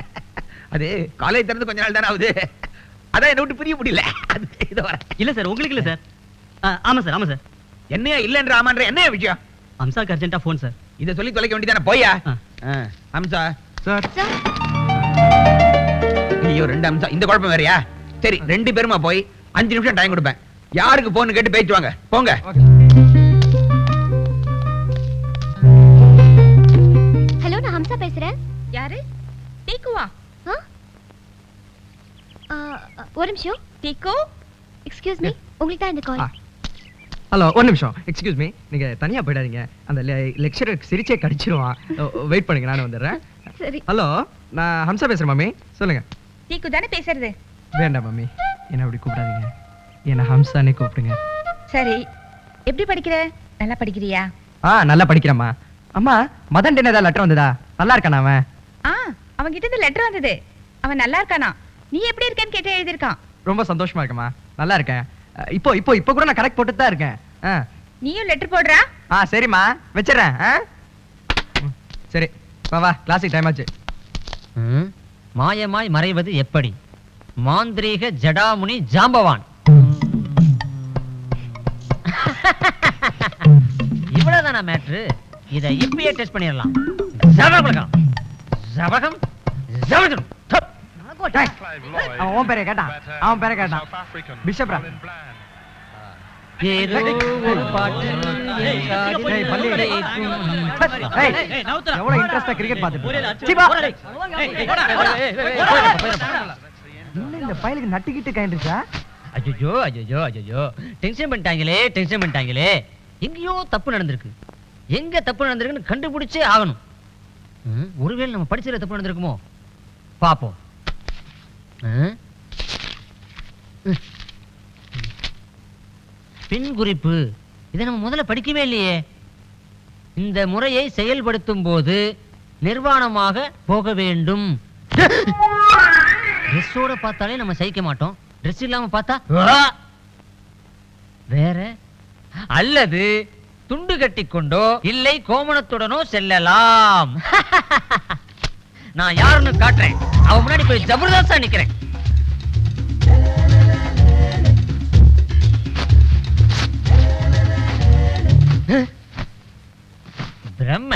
அது காலேஜ் திறந்து கொஞ்ச நாள் தானே ஆகுது, அதான் என்ன விட்டு பிரிய முடியல. அது இது வர இல்ல சார் உங்களுக்கு இல்ல சார். ஆமா சார் ஆமா சார். என்னையா இல்லன்ற ஆமான்ற என்ன விஷயம்? அம்சாக்கு அர்ஜென்ட்டா போன் சார். இத சொல்லி தொலைக்க வேண்டியதானே, போயா. அம்சா சார். ஐயோ 2 அம்சா, இந்த குழப்பம் வேறயா? சரி 2 பேருமா போய் 5 நிமிஷம் டைம் கொடுப்பேன். யாருக்கு போன் கேட்டு பேசுவாங்க, போங்க. ஹலோ, நான் ஹம்சா பேசுறேன். யாரு? டீக்குவா? ஒரு நிமிஷம். டீக்கு எக்ஸ்கியூஸ் மீ, உங்களுக்கு தான் இந்த கால். ஹலோ, ஒரு நிமிஷம் எக்ஸ்கியூஸ் மீ. நீங்க தனியா போயிடாதீங்க, அந்த லெக்சரர் சிரிச்சே கடிச்சிருவான். வெயிட் பண்ணுங்க, நானும் வந்துடுறேன். சரி. ஹலோ, நான் ஹம்சா பேசுறேன் மாமி. சொல்லுங்க. டீக்கு தானே பேசுறது? வேண்டாம் மாமி, என்ன அப்படி கூப்பிடாதீங்க, என்ன ஹம்சானே கூப்பிடுங்க. சரி. எப்படி படிக்கிற? நல்லா படிக்கிறியா? நல்லா படிக்கிறேம்மா. அம்மா, மதன் என்ன லெட்டர் வந்ததா? நல்லா இருக்கானா அவன்? அவன் கிட்ட இருந்து லெட்டர் வந்தது. அவன் நல்லா இருக்கானா? நீ எப்படி இருக்கேன்னு கேட்டு எழுதிருக்கான். ரொம்ப சந்தோஷமா இருக்கேம்மா, நல்லா இருக்கேன். இப்போ இப்போ இப்போ கூட நான் கரெக்ட் போட்டு தான் இருக்கேன். நீயும் லெட்டர் போடுறா? சரிம்மா, வச்சிடறேன். சரி வா, கிளாஸுக்கு டைம் ஆச்சு. மாயமாய் மறைவது எப்படி? மாந்திரீக ஜடாமுனி ஜாம்பவான். இவ்வளவுதானா மேட்ரு? இதை இப்பயே டெஸ்ட் பண்ணிடலாம். ஜபகம் ஜபகம் ஜபகம். அவன் பேரை கேட்டான், அவன் பேரை கேட்டான். பிஷப்ரா. ஏதோ ஒரு பாட்டு எவ்வளவு இன்ட்ரெஸ்டா கிரிக்கெட் பார்த்துட்டு இந்த பயலுக்கு நட்டுக்கிட்டு கைண்டுச்சா? அஜ்ஜோ அஜ்ஜோ அஜ்ஜோ, டென்ஷன் பண்ணிட்டாங்களே. எங்கேயோ தப்பு நடந்திருக்கு. எங்க தப்பு நடந்திருக்குன்னு கண்டுபிடிச்சே ஆகணும். ஒருவேளை நம்ம படிச்சதுல தப்பு நடந்திருக்குமோ? பாப்போம். பின் குறிப்பு இதை நம்ம முதல்ல படிக்கவே இல்லையே. இந்த முறையை செயல்படுத்தும் போது நிர்வாணமாக போக வேண்டும். ட்ரெஸ்ஸோட பார்த்தாலே நம்ம சகிக்க மாட்டோம், ட்ரெஸ் இல்லாம பார்த்தா வேற. அல்லது துண்டு கட்டி கொண்டோ இல்லை கோமணத்துடனோ செல்லலாம். நான் யாருன்னு காட்டுறேன், அவன் முன்னாடி போய் ஜபர்தஸ்தா நிக்கிறேன். பிரம்ம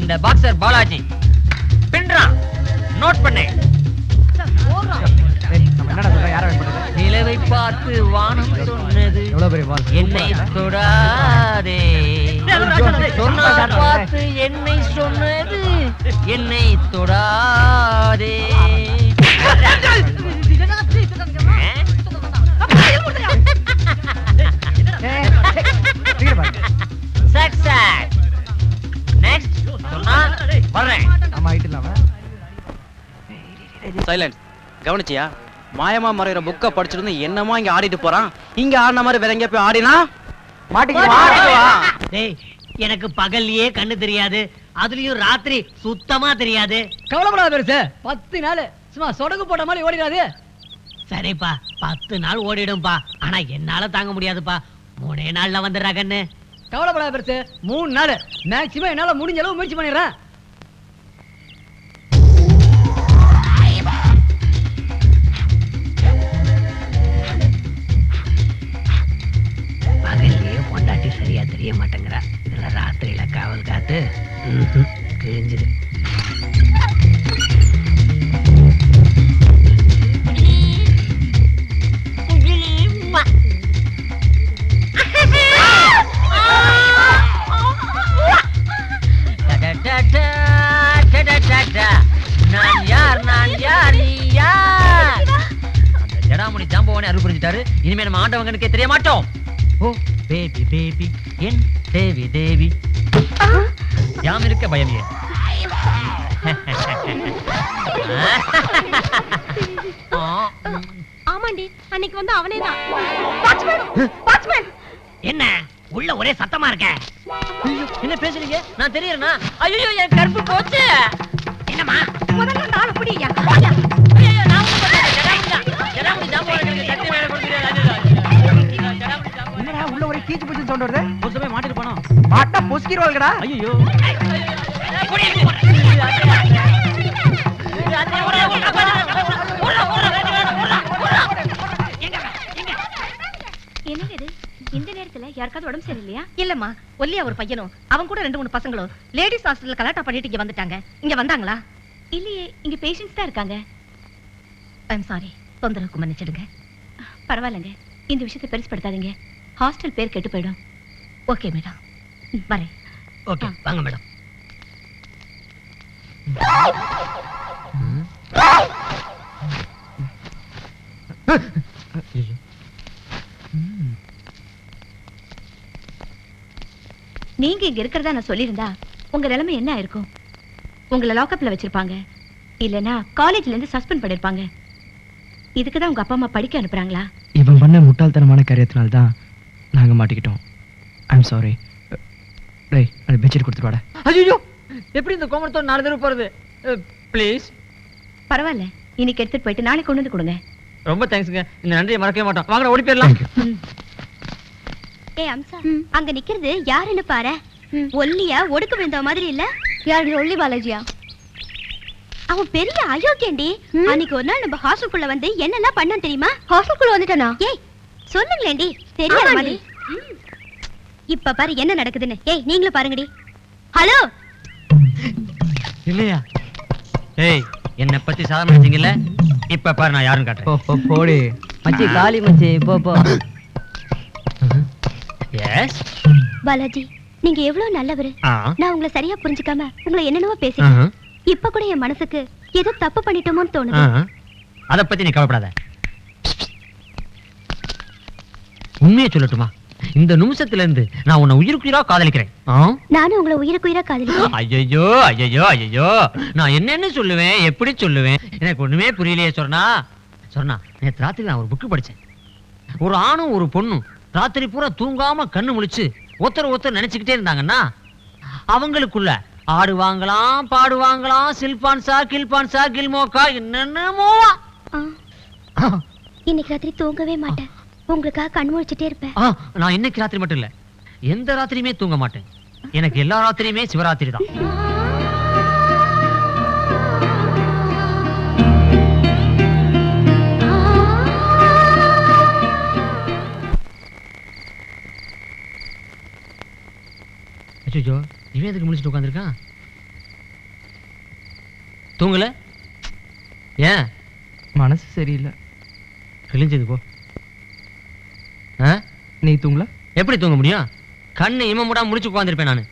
இந்த பாக்ஸர் பாலாஜி பின்றான், நோட் பண்ணு. நிலவை பார்த்து வானம் சொன்னது என்னை தொடாதே, சொன்னார் பார்த்து என்னை சொன்னது என்னை தொடாதே. சைலன்ஸ். கவனிச்சியா? மாயமா மறைகிற புக்கை படிச்சிருந்து என்னமா இங்க ஆடிட்டு போறான். இங்க ஆடின மாதிரி வேற எங்க போய் ஆடினா டேய், எனக்கு பகல்லையே கண்ணு தெரியாது, அதுலயும் ராத்திரி சுத்தமா தெரியாது. கவலைப்படாத பெருசு, 10 நாள் சும்மா சொடகு போட்ட மாதிரி ஓடிடாது. சரிப்பா, 10 நாள் ஓடிடும்பா, ஆனா என்னால தாங்க முடியாதுப்பா. 3 நாள்ல வந்துடுறா கண்ணு. கவலைப்படாத பெருசு, 3 நாள் மேக்சிமம் என்னால முடிஞ்ச அளவு முயற்சி பண்ணிடுறேன். பகல்லையே பொண்டாட்டி சரியா தெரிய மாட்டேங்கிறா, இதுல ராத்திரியில காவல் காத்து கிழிஞ்சுது. நான் யார், நான் யார், நீ யார்? அந்த ஜடாமுனி ஜாம்பவானே அருள் புரிஞ்சிட்டாரு. இனிமே நம்ம ஆண்டவங்கனுக்கே தெரிய மாட்டோம். ஓ பேபி பேபி, என் தேவி தேவி, யாம் இருக்க பயம் ஏன்? ஆமாண்டி, அன்னைக்கு வந்து அவனே தான். என்ன உள்ள ஒரே சத்தமா இருக்க? என்ன பேசுறீங்க? நான் தெரியறேனா? ஐயோ, என் கருப்பு போச்சு. என்னம்மா முதல்ல அந்த ஆளை பிடியா. ஐயோ, நான் ஒண்ணும் பண்ணல. ஜடாமுனி ஜாம்பவானுக்கு சக்தி மேல கொடுக்கிறேன். என்னடா உள்ள ஒரே கீச்சு பூச்சி சவுண்ட் வருது? ஒரு சமயம் மாட்டிட்டு போனோம். மாட்டா பொஸ்கிரோல்கடா. ஐயோ, என்னங்க இது இந்த நேரத்துல யாருக்காவது உடம்பு சரியில்லையா? இல்லம்மா, ஒல்லியா ஒரு பையனும் அவன் கூட 2-3 பசங்களும் லேடிஸ் ஹாஸ்டல்ல கலாட்டா பண்ணிட்டு இங்க வந்துட்டாங்க. இங்க வந்தாங்களா? இல்லையே, இங்க பேஷண்ட்ஸ் தான் இருக்காங்க. ஐம் சாரி, தொந்தரவுக்கு மன்னிச்சிடுங்க. பரவாயில்லைங்க, இந்த விஷயத்தை பெருசுப்படுத்தாதீங்க. ஹாஸ்டல் பேர் கெட்டு போயிடும். ஓகே மேடம், வரேன். ஓகே, வாங்க மேடம். நீங்க இங்க இருக்கிறதா நான் சொல்லியிருந்தா உங்க நிலைமை என்ன ஆயிருக்கும்? உங்களை லாக்அப்ல வச்சிருப்பாங்க, இல்லனா காலேஜ்ல இருந்து சஸ்பெண்ட் பண்ணிருப்பாங்க. இதுக்குதான் உங்க அப்பா அம்மா படிக்க அனுப்புறாங்களா? இவன் பண்ண முட்டாள்தனமான காரியத்தினால தான் நாங்க மாட்டிக்கிட்டோம். I'm sorry. டேய், அந்த பெட்ஷீட் கொடுத்துட்டு வாடா. ஐயோ, எப்படி இந்த கோமணத்தோட 4 தடவை போறது? ப்ளீஸ். பரவாயில்ல, இன்னைக்கு எடுத்துட்டு போயிட்டு நாளைக்கு கொண்டு வந்து கொடுங்க. ரொம்ப தேங்க்ஸ்ங்க, இந்த நன்றியை மறக்கவே மாட்டோம். வாங்க ஓடி போயிடலாம். ஏய் அம்சா, அங்க நிக்கிறது யாருன்னு பாரு. ஒல்லியா ஒடுக்கு விழுந்த மாதிரி இல்ல? யாரு? ஒல்லி பாலாஜியா? அவன் பெரிய அயோக்கியண்டி. அன்னைக்கு ஒரு நாள் நம்ம ஹாஸ்டலுக்குள்ள வந்து என்னெல்லாம் பண்ணான் தெரியுமா? ஹாஸ்டலுக்குள்ள வந்துட்டானா? ஏய் சொல்லுங்களேண்டி, தெரியாத மாதிரி. இப்ப பாரு என்ன நடக்குதுன்னு. ஏய் நீங்களும் பாருங்கடி. ஹலோ. இல்லையா? ஏய், என்ன பத்தி சாதாரண நினைச்சீங்கல்ல, இப்ப பாரு நான் யாருன்னு காட்டுறேன். போடி மச்சி, காளி மச்சி, போ. எஸ் பாலாஜி, நீங்க எவ்வளவு நல்லவரு. நான் உங்களை சரியா புரிஞ்சுக்காம உங்களை என்னென்னவோ பேசி இப்ப கூட என் மனசுக்கு ஏதோ தப்பு பண்ணிட்டோமோன்னு தோணுது. அத பத்தி நீ கவலைப்படாத. உண்மையை சொல்லட்டுமா? இந்த நிமிஷத்துல இருந்து நான் உன்னை உயிருக்குயிரா காதலிக்கிறேன். நானும் உங்களை உயிருக்குயிரா காதலிக்கிறேன். ஐயோ ஐயோ ஐயோ, நான் என்னன்னு சொல்லுவேன், எப்படி சொல்லுவேன், எனக்கு ஒண்ணுமே புரியலையே. சொன்னா நேற்று ராத்திரி நான் ஒரு புக்கு படிச்சேன். ஒரு ஆணும் ஒரு பொண்ணும் ராத்திரி பூரா தூங்காம கண்ணு முழிச்சு ஒருத்தர் நினைச்சுக்கிட்டே இருந்தாங்கன்னா அவங்களுக்குள்ள ஆடுவாங்களாம், பாடுவாங்களாம், சில்பான்சா, கில்பான்சா, கில்மோக்கா, என்னென்னமோ. இன்னைக்கு ராத்திரி தூங்கவே மாட்டேன், உங்களுக்காக கண் முழிச்சிட்டே இருப்பேன். நான் இன்னைக்கு ராத்திரி மட்டும் இல்ல, எந்த ராத்திரியுமே தூங்க மாட்டேன். எனக்கு எல்லா ராத்திரியுமே சிவராத்திரி தான். அச்சோ, இவன் எதுக்கு முடிச்சுட்டு உட்காந்துருக்கான்? தூங்கல? ஏன்? மனசு சரியில்லை. கிழிஞ்சது போ. நீ தூங்கல? எப்படி தூங்க முடியும்? கண்ணு இம மூடா முடிச்சு உட்காந்துருப்பேன் நானு.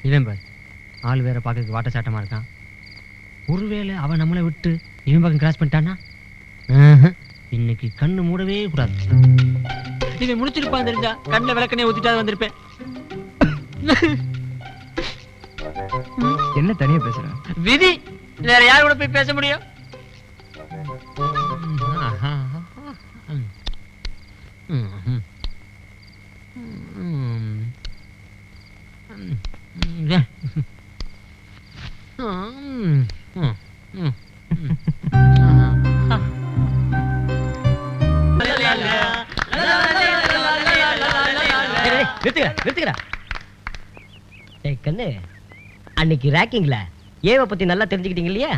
இவன் பாரு, ஆள் வேற பார்க்கறதுக்கு வாட்ட சாட்டமா இருக்கான். ஒருவேளை அவன் நம்மளை விட்டு இவன் பக்கம் கிராஸ் பண்ணிட்டான்னா இன்னைக்கு கண்ணு மூடவே கூடாது. இவன் முடிச்சிருப்பான் தெரிஞ்சா கண்ணில் விளக்கனே ஊத்திட்டாது வந்திருப்பேன். என்ன தனியா பேசுற? விதி, வேற யார் கூட போய் பேச முடியும்? கண்ணு, அன்னைக்கு ரேக்கிங்ல ஏவை பத்தி நல்லா தெரிஞ்சுக்கிட்டீங்க இல்லையா?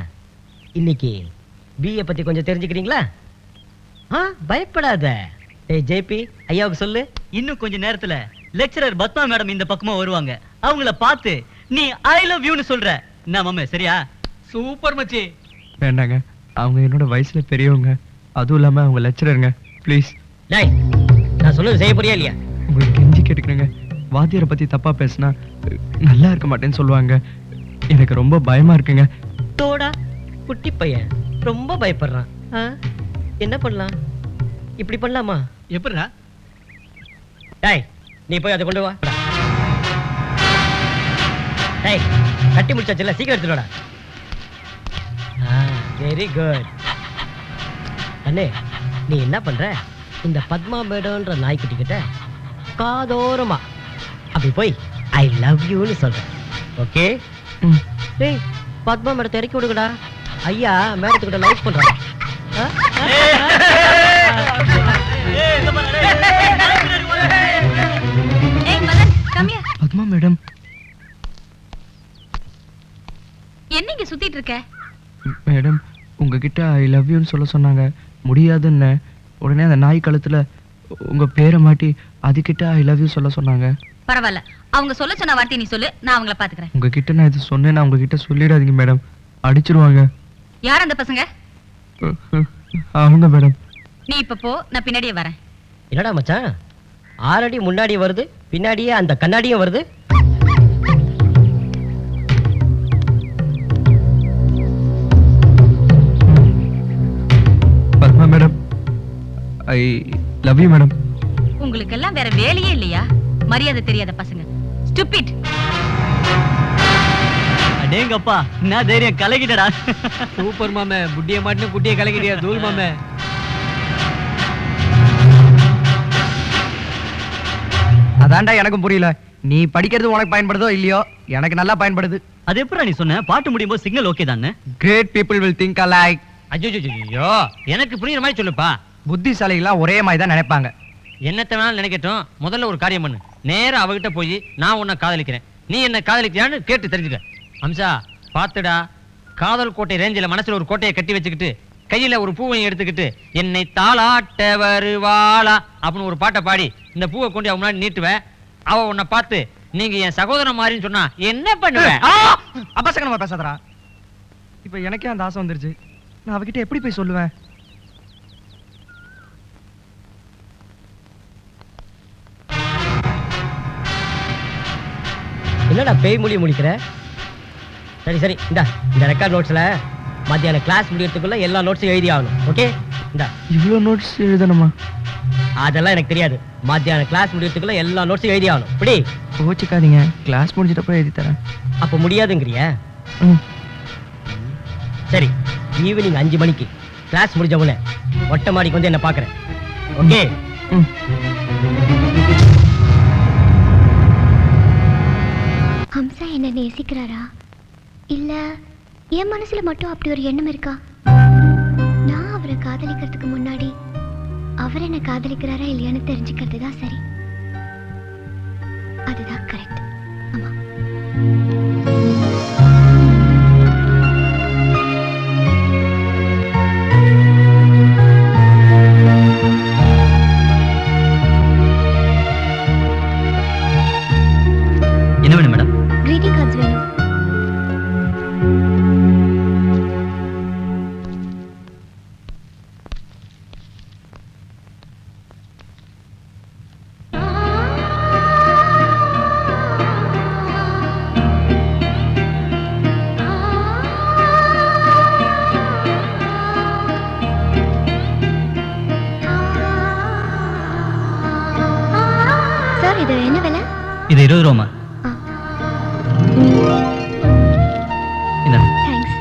இன்னைக்கு பிஏ பத்தி கொஞ்சம் தெரிஞ்சுக்கிறீங்களா? பயப்படாத. ஜேபி ஐயாவுக்கு சொல்லு, இன்னும் கொஞ்ச நேரத்துல லெக்சரர் பத்மா மேடம் இந்த பக்கமா வருவாங்க. அவங்கள பார்த்து நீ ஐ லவ் யூன்னு சொல்ற. என்ன மாமே, சரியா? சூப்பர் மச்சி. வேண்டாங்க, அவங்க என்னோட வயசுல பெரியவங்க, அதுவும் இல்லாம அவங்க லெக்சரருங்க. ப்ளீஸ். டேய், நான் சொல்றது செய்ய போறியா இல்லையா? உங்களுக்கு கெஞ்சி கேட்டுக்கிறேங்க, வாத்தியாரை பத்தி தப்பா பேசினா நல்லா இருக்க மாட்டேன்னு சொல்லுவாங்க. எனக்கு ரொம்ப பயமா இருக்குங்க. தோடா குட்டி பையன் ரொம்ப பயப்படுறான். என்ன பண்ணலாம்? இப்படி பண்ணலாமா? எப்படிடா? டேய், நீ போய் அதை கொண்டு வா. டேய், கட்டி முடிச்சாச்சுல, சீக்கிரம் எடுத்துடா. Very good. அண்ணே, நீ என்ன பண்ற? இந்த பத்மா மேடம்ன்ற நாய்க்குட்டி கிட்ட காதோரமா அப்படி போய் ஐ லவ் யூன்னு சொல்றேன். ஓகே? டேய், பத்மா மேடத்தை இறக்கி விடுங்கடா. ஐயா மேடத்துக்கிட்ட லவ் பண்றாங்க. பத்மா மேடம், என்னங்க சுத்திட்டு இருக்க? மேடம் உங்ககிட்ட ஐ லவ் யூன்னு சொல்ல சொன்னாங்க, முடியாதுன்னு. உடனே அந்த நாய் கழுத்துல உங்க பேரை மாட்டி அதுகிட்ட ஐ லவ் யூ சொல்ல சொன்னாங்க. பரவாயில்ல, அவங்க சொல்ல சொன்ன வார்த்தை நீ சொல்லு, நான் அவங்கள பாத்துக்கிறேன். உங்ககிட்ட நான் இது சொன்னேன்னா உங்ககிட்ட சொல்லிடாதீங்க மேடம், அடிச்சிருவாங்க. யார் அந்த பசங்க? அவங்க மேடம். நீ இப்ப போ, நான் பின்னாடியே வரேன். என்னடா மச்சான், ஆல்ரெடி முன்னாடி வருது, பின்னாடியே அந்த கண்ணாடியும் வருது. Padma madam, I love you madam. உங்களுக்கு எல்லாம் வேற வேலையே இல்லையா? மரியாதை தெரியாத பசங்க. ஸ்டூபிட். அடேங்கப்பா, என்ன தைரியம், கலக்கிட்டடா. சூப்பர் மாமே, புட்டிய மாட்டின குட்டிய கலக்கிட்டியா தூள் மாமே. அதான்டா எனக்கும் புரியல. நீ படிக்கிறது உனக்கு பயன்படுதோ இல்லையோ, எனக்கு நல்லா பயன்படுது. அது எப்படா நீ சொன்ன? பாட்டு முடியும் போது சிக்னல் ஓகே தானே? Great people will think alike. ஐயோ, எனக்கு புரியுற மாதிரி சொல்லுப்பா. புத்திசாலிகளாம் ஒரே மாதிரி தான் நினைப்பாங்க. என்னத்தை வேணாலும் நினைக்கட்டும், முதல்ல ஒரு காரியம் பண்ணு. நேரா அவகிட்ட போய் நான் உன்னை காதலிக்கிறேன், நீ என்ன காதலிக்கிறியான்னு கேட்டு தெரிஞ்சுக்க. அம்சா, பாத்துடா, காதல் கோட்டை ரேஞ்சில மனசுல ஒரு கோட்டையை கட்டி வச்சுக்கிட்டு கையில ஒரு பூவையும் எடுத்துக்கிட்டு என்னை தாளாட்ட வருவாளா அப்படின்னு ஒரு பாட்டை பாடி இந்த பூவை கொண்டு அவ முன்னாடி நீட்டுவேன். அவ உன்னை பார்த்து நீங்க என் சகோதரன் மாதிரின்னு சொன்னா என்ன பண்ணுவேன்? அபசகனமா பேசாதடா. இப்ப எனக்கே அந்த ஆசை வந்துருச்சு, நான் அவகிட்ட எப்படி போய் சொல்லுவேன்? என்னடா பேய் மொழி முடிக்கிற? சரி சரி, இந்த ரெக்கார்ட் நோட்ஸ்ல மத்தியான கிளாஸ் முடியறதுக்குள்ள எல்லா நோட்ஸும் எழுதி ஆகணும். ஓகே? இந்தா இவ்வளவு நோட்ஸ் எழுதணுமா? அதெல்லாம் எனக்கு தெரியாது. மத்தியான கிளாஸ் முடியறதுக்குள்ள எல்லா நோட்ஸும் எழுதி ஆகணும். இப்படி கோச்சிக்காதீங்க, கிளாஸ் முடிஞ்சிட்டப்ப எழுதி தரேன். அப்ப முடியாதுங்கிறிய? ம். சரி, ஈவினிங் 5 மணிக்கு கிளாஸ் முடிஞ்ச உடனே மொட்டை மாடிக்கு வந்து என்ன பாக்குறேன். ஓகே? ஹம்சா என்ன நேசிக்கிறாரா இல்ல என் மனசுல மட்டும் அப்படி ஒரு எண்ணம் இருக்கா? நான் அவரை காதலிக்கிறதுக்கு முன்னாடி அவர் என்ன காதலிக்கிறாரா இல்லையான்னு தெரிஞ்சுக்கிறது தான் சரி. அதுதான் கரெக்ட். ஆமா. என்ன வேணும் மேடம்? greeting cards வேணும். சார் இது என்ன விலை? இது 20 ரூபாமா? இந்தாங்க. தேங்க்ஸ்.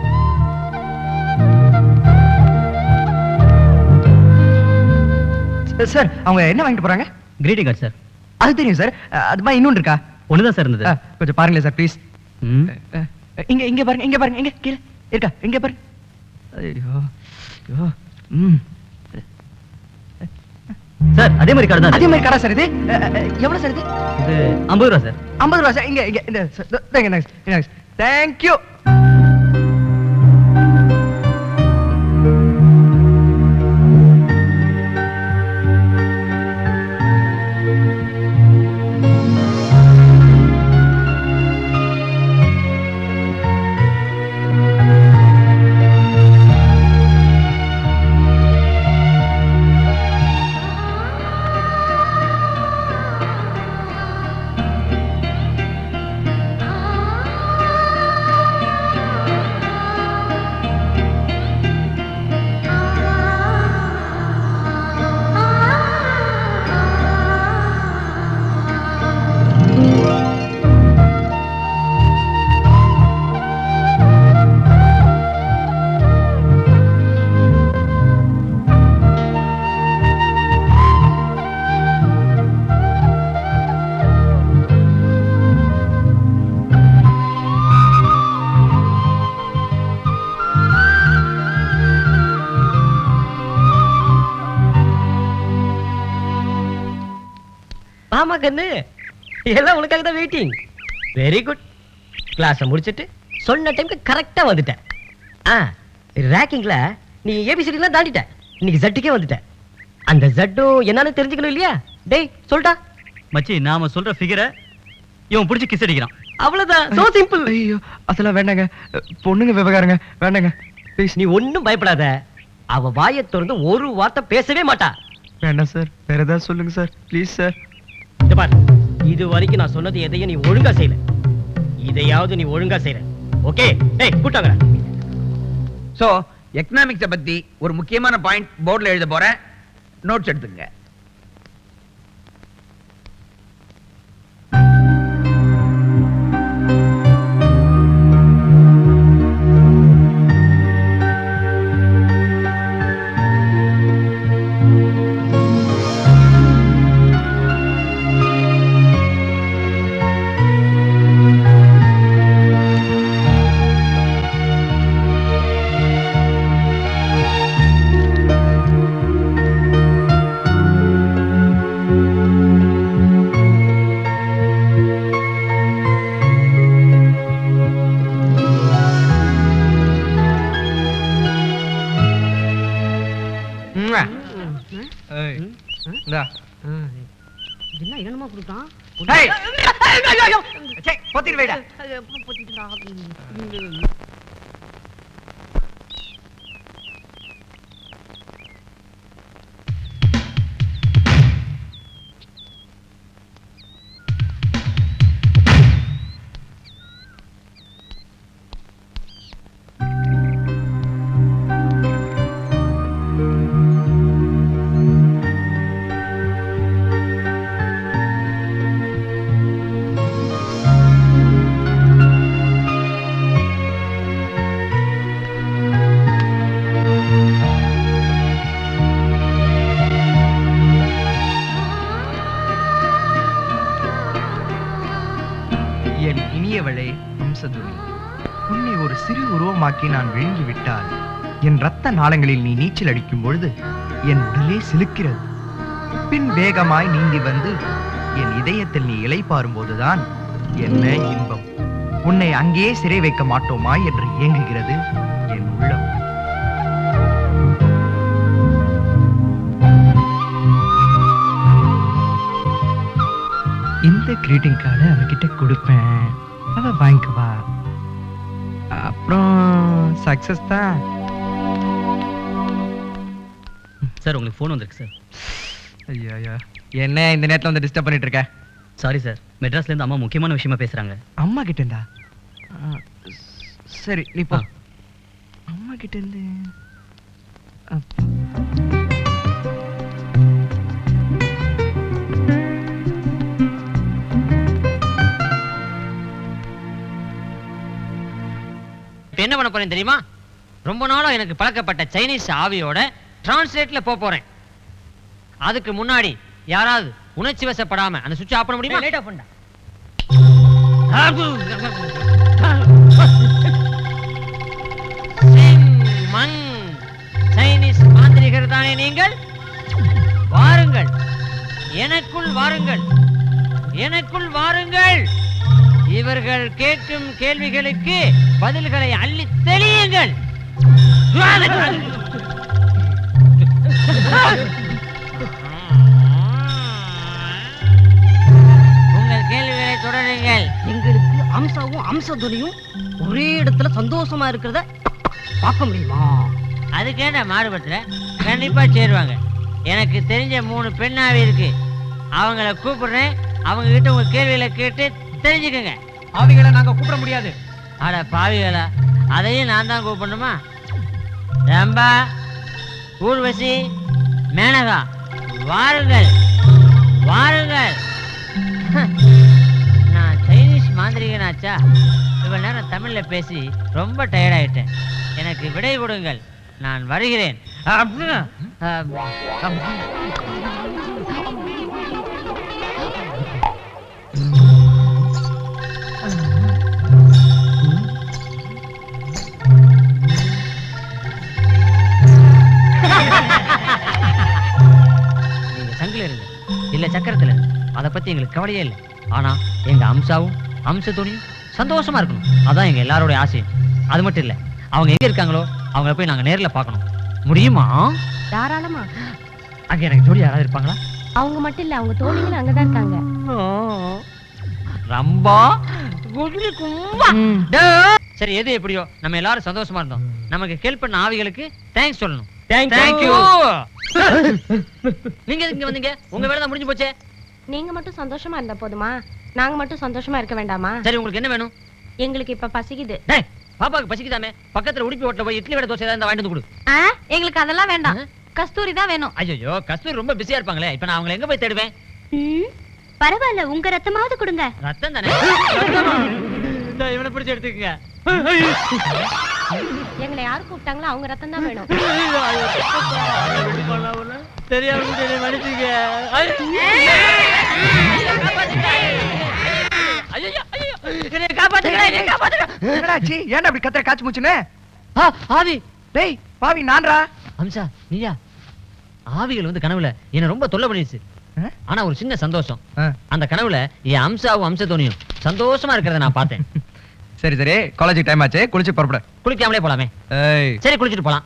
சார் அவங்க என்ன வாங்கிட்டு போறாங்க? Greeting card sir. அது தெரியும் சார். அது மாதிரி இன்னொன்று இருக்கா? ஒண்ணுதான் சார் இருந்தது. கொஞ்சம் பாருங்களேன் சார் ப்ளீஸ். ம். இங்க இங்க பாருங்க, இங்க பாருங்க, இங்க கீழே இருக்கா? இங்க பாருங்க. ஐயோ ஐயோ. ம். சார் அதே மாதிரி கார்டு தான். அதே மாதிரி கார்டா சார் இது? எவ்வளவு சார் இது? இது 50 ரூபா சார். 50 ரூபா சார். இங்க இங்க இந்த தேங்க் யூ. ஆமா கண்ணு, எல்லாம் உனக்காக தான் வெயிட்டிங். Very good. கிளாஸை முடிச்சிட்டு சொன்ன டைம்க்கு கரெக்டா வந்துட்டேன். ரேக்கிங்ல நீ ஏபிசிடிலாம் தாண்டிட்ட. இன்னைக்கு ஜட்டுக்கே வந்துட்ட. அந்த ஜட்டும் என்னன்னு தெரிஞ்சுக்கணும் இல்லையா? டேய் சொல்டா மச்சி, நாம சொல்ற ஃபிகரை இவன் பிடிச்சி கிஸ் அடிக்கிறான். அவ்வளவுதான். So simple. ஐயோ அதெல்லாம் வேண்டாங்க, பொண்ணுங்க விவகாரங்க வேண்டாங்க ப்ளீஸ். நீ ஒன்னும் பயப்படாத. அவ வாயை திறந்து ஒரு வார்த்தை பேசவே மாட்டா. வேண்டாம் சார், வேற ஏதாவது சொல்லுங்க சார் ப்ளீஸ் சார். இது வரைக்கும் நான் சொன்னது எதையும் நீ ஒழுங்கா செய்யல. இதையாவது நீ ஒழுங்கா செய்யற. ஓகே? டேய் கூட்டாங்க. சோ எக்கனாமிக்ஸை பத்தி ஒரு முக்கியமான பாயிண்ட் போர்டில் எழுத போறேன். நோட்ஸ் எடுத்துங்க. என்ன என்னமா கொடுத்தான்? பொத்திட்டு வைடா. என் இனியவளே அம்சதுரை, உன்னை ஒரு சிறு உருவமாக்கி நான் விழுங்கி விட்டால் என் ரத்த நாளங்களில் நீ நீச்சல் அடிக்கும் பொழுது என் உடலே சிலுக்கிறது. பின் வேகமாய் நீந்தி வந்து என் இதயத்தில் நீ இளைப்பாறும் போதுதான் என்ன இன்பம். உன்னை அங்கேயே சிறை வைக்க மாட்டோமா என்று ஏங்குகிறது என் உள்ளம். இந்த கிரீட்டிங் கார்டை அவகிட்ட கொடுப்பேன், அவ வாங்கிக்குவா. அப்புறம் சக்சஸ் தான். சார் உங்களுக்கு ஃபோன் வந்திருக்கு சார். ஐயா, என்ன இந்த நேரத்துல வந்து டிஸ்டர்ப் பண்ணிட்டு இருக்க? சாரி சார், மெட்ராஸ்ல இருந்து அம்மா முக்கியமான விஷயமா பேசுறாங்க. அம்மா கிட்ட இருந்தா? சரி நீ போ. அம்மா கிட்ட இருந்து என்ன பண்ண போறேன் தெரியுமா? ரொம்ப நாளா எனக்கு பழக்கப்பட்ட சைனீஸ் ஆவியோட டிரான்ஸ்லேட்ல போறேன். அதுக்கு முன்னாடி யாராவது உணர்ச்சி வசப்படாம அந்த சுவிட்ச் ஆஃப் பண்ண முடியுமா? லைட் ஆஃப் பண்ணா. சைனீஸ் மாந்திரிகர் தானே நீங்கள்? வாருங்கள், எனக்குள் வாருங்கள், எனக்குள் வாருங்கள். இவர்கள் கேட்கும் கேள்விகளுக்கு பதில்களை அள்ளி தெளியுங்கள். உங்கள் கேள்விகளை தொடருங்கள். எங்களுக்கு அம்சாவும் அம்சதுரையும் ஒரே இடத்துல சந்தோஷமா இருக்கிறத பார்க்க முடியுமா? அதுக்கேண்ட மாறுபட்டுல கண்டிப்பா சேருவாங்க. எனக்கு தெரிஞ்ச 3 பெண்ணாவி இருக்கு, அவங்கள கூப்பிடுறேன். அவங்க கிட்ட உங்க கேள்விகளை கேட்டு தெரிஞ்சுக்கங்க. ஆவிகளை நாங்க கூப்பிட முடியாது. அட பாவிகளா, அதையும் நான் தான் கூப்பிடணுமா? ரம்பா, ஊர்வசி, மேனகா, வாருங்கள் வாருங்கள். நான் சைனீஸ் மாந்திரிகனாச்சா? இவ்வளவு நேரம் தமிழ்ல பேசி ரொம்ப டயர்ட் ஆயிட்டேன். எனக்கு விடை கொடுங்கள், நான் வருகிறேன். நீங்க சங்கில இருங்க இல்ல சக்கரத்துல இருங்க, அதை பத்தி எங்களுக்கு கவலையே இல்லை. ஆனா எங்க அம்சாவும் அம்சத்தோனியும் சந்தோஷமா இருக்கணும், அதான் எங்க எல்லாரோட ஆசையும். அது மட்டும் இல்ல, அவங்க எங்க இருக்காங்களோ அவங்கள போய் நாங்க நேர்ல பார்க்கணும். முடியுமா? தாராளமா. அங்க எனக்கு ஜோடி யாராவது இருப்பாங்களா? அவங்க மட்டும் இல்ல, அவங்க தோழிகளும் அங்கதான் இருக்காங்க. ரம்பா, சரி எது எப்படியோ நம்ம எல்லாரும் சந்தோஷமா இருந்தோம். நமக்கு ஹெல்ப் பண்ண ஆவிகளுக்கு தேங்க்ஸ் சொல்லணும். தேங்க்யூ. நீங்க இங்க வந்தீங்க, உங்க வேலை தான் முடிஞ்சு போச்சே. நீங்க மட்டும் சந்தோஷமா இருந்தா போதுமா? நாங்க மட்டும் சந்தோஷமா இருக்க வேண்டாமா? சரி உங்களுக்கு என்ன வேணும்? எங்களுக்கு இப்ப பசிக்குது. பாப்பாக்கு பசிக்குதாமே, பக்கத்துல உடுப்பி ஓட்டல போய் இட்லி வடை தோசை ஏதாவது வாங்கிட்டு வந்து கொடு. எங்களுக்கு அதெல்லாம் வேண்டாம், கஸ்தூரி தான் வேணும். ஐயோ, கஸ்தூரி ரொம்ப பிஸியா இருப்பாங்களே, இப்ப நான் அவங்களை எங்க போய் தேடுவேன்? பரவாயில்ல, உங்க ரத்தமாவது கொடுங்க. ரத்தம் தானே, இவனை பிடிச்சு எடுத்துக்கங்க. எங்களை யாரு கூப்பிட்டாங்களோ அவங்க ரத்தம் தான் வேணும். தெரியாம மன்னிச்சுங்க. ஏன்டா அப்படி கத்துற காச்சு மூச்சுன்னு? ஆவி, டேய் பாவி நான்டா. அம்சா நீயா? ஆவிகள் வந்து கனவுல என்ன ரொம்ப தொல்லை பண்ணிடுச்சு. ஆனா ஒரு சின்ன சந்தோஷம், அந்த கனவுல என் அம்சாவும் அம்சத்தோனியும் சந்தோஷமா இருக்கிறத நான் பார்த்தேன். சரி சரி, காலேஜுக்கு டைம் ஆச்சு, குளிச்சு புறப்பட. குளிக்காமலே போலாமே? சரி குளிச்சுட்டு போலாம்.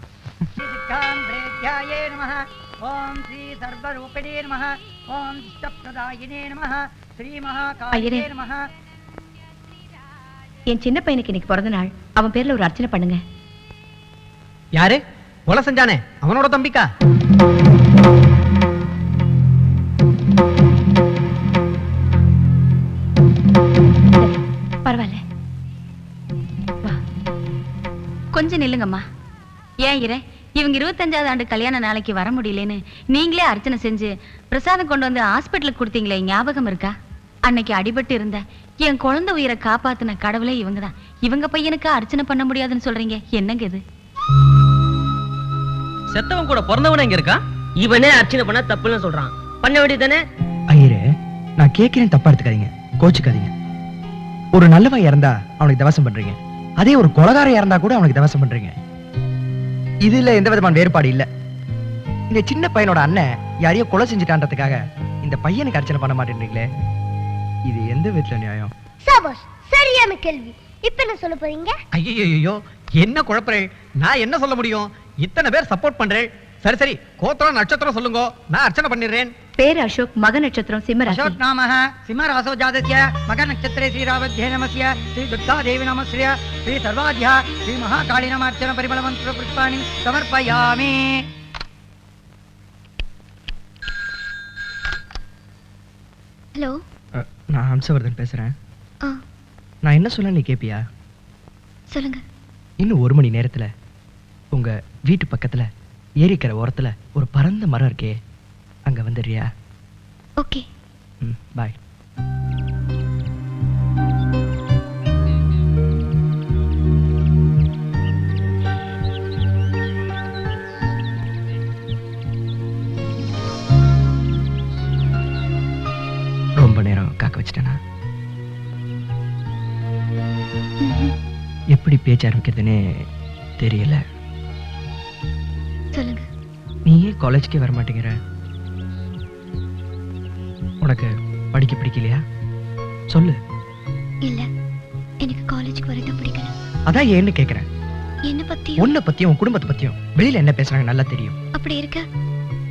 ஓம் ஸ்ரீ சர்வரூபிணே நமஹ. ஓம் இஷ்டப்ரதாயினே நமஹ. ஸ்ரீ ஐயரே, மகாகாளியே நமஹ. என் சின்ன பையனுக்கு இன்னைக்கு பிறந்த நாள், அவன் பேர்ல ஒரு அர்ச்சனை பண்ணுங்க. யாரு கொலை செஞ்சானே, அவனோட தம்பிக்கா? பரவாயில்ல, வா. கொஞ்சம் நில்லுங்கம்மா. ஏன் இரு, இவங்க 25வது ஆண்டு கல்யாண நாளைக்கு வர முடியலன்னு நீங்களே அர்ச்சனை செஞ்சு பிரசாதம் கொண்டு வந்து ஹாஸ்பிட்டலுக்கு கொடுத்தீங்களே, ஞாபகம் இருக்கா? அன்னைக்கு அடிபட்டு இருந்த என் குழந்தை உயிரை காப்பாத்தின கடவுளே இவங்க தான். இவங்க பையனுக்கு அர்ச்சனை பண்ண முடியாதுன்னு சொல்றீங்க, என்னங்க இது? செத்தவன் கூட பிறந்தவன இங்க இருக்கா? இவனே அர்ச்சனை பண்ண தப்புன்னு சொல்றான், பண்ண வேண்டியதானே? ஐயரே, நான் கேட்கிறேன், தப்பா எடுத்துக்காதீங்க, கோச்சுக்காதீங்க. ஒரு நல்லவன் இறந்தா அவனுக்கு தவசம் பண்றீங்க, அதே ஒரு கொலகாரம் இறந்தா கூட அவனுக்கு தவசம் பண்றீங்க. இதுல எந்த விதமான வேறுபாடு இல்ல. இந்த சின்ன பையனோட அண்ணன் யாரையோ கொலை செஞ்சுட்டான்றதுக்காக இந்த பையனுக்கு அர்ச்சனை பண்ண மாட்டேன்றீங்களே, இது எந்த விதத்துல நியாயம்? சபாஷ், சரியான கேள்வி. இப்ப என்ன சொல்ல போறீங்க? ஐயோ என்ன குழப்பறே, நான் என்ன சொல்ல முடியும்? இத்தனை பேர் சப்போர்ட் பண்றேன். சரி சரி, கோத்திரம் நட்சத்திரம் சொல்லுங்க, நான் அர்ச்சனை பண்ணிடுறேன். பேர் அசோக், மக நட்சத்திரம் சிம்மராசி. அசோக் நாமः சிம்மராசோ ஜாதஸ்ய மக நட்சத்திரே ஸ்ரீராவத்யே நமஸ்ய ஸ்ரீ துர்கா தேவி நமஸ்ய ஸ்ரீ சர்வாத்யா ஸ்ரீ மகாகாளி நம அர்ச்சன பரிமள மந்திர புஷ்பாணி சமர்ப்பயாமி. ஹலோ, நான் ஹம்சவர்தன் பேசுறேன். நான் என்ன சொல்ல நீ கேப்பியா? சொல்லுங்க. இன்னும் 1 மணி நேரத்துல உங்க வீட்டு பக்கத்துல ஏரிக்கரை ஓரத்துல ஒரு பரந்த மரம் இருக்கே, அங்க வந்துடுறியா? ஓகே. பாய். ரொம்ப நேரம் காக்க வச்சிட்டேனா? எப்படி பேச்ச ஆரம்பிக்கிறதுனே தெரியல. சொல்லுங்க. நீ ஏன் காலேஜ்க்கே வர மாட்டேங்கிற? உனக்கு படிக்க பிடிக்கலையா? சொல்லு. இல்ல, எனக்கு காலேஜ்க்கு வரது பிடிக்கல. அதான் ஏன்னு கேக்குறேன். என்ன பத்தி? உன்னை பத்தியும் உன் குடும்பத்தை பத்தியும் வெளியில என்ன பேசுறாங்க நல்லா தெரியும். அப்படி இருக்க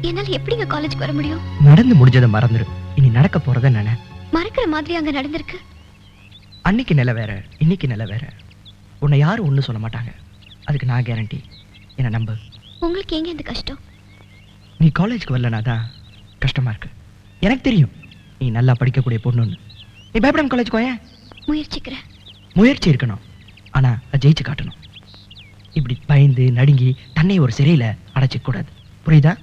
என்னால எப்படிங்க காலேஜ்க்கு வர முடியும்? நடந்து முடிஞ்சதை மறந்துரு. இனி நடக்க போறத நினை. மறக்கிற மாதிரி அங்க நடந்திருக்கு. அன்னைக்கு நிலை வேற, இன்னைக்கு நிலை வேற. உன்னை யாரும் ஒண்ணும் சொல்ல மாட்டாங்க, அதுக்கு நான் கேரண்டி. என்ன நம்பு. உங்களுக்கு எங்க இந்த கஷ்டம்? நீ காலேஜ்க்கு வரலனா தான் கஷ்டமா இருக்கு. எனக்கு தெரியும் நீ நல்லா படிக்கக்கூடிய பொண்ணுன்னு. நீ பயப்படாம காலேஜ்க்கு வாயேன். முயற்சிக்கிறேன். முயற்சி இருக்கணும், ஆனா அதை ஜெயிச்சு காட்டணும். இப்படி பயந்து நடுங்கி தன்னை ஒரு சிறையில அடைச்சிக்க கூடாது, புரியுதா?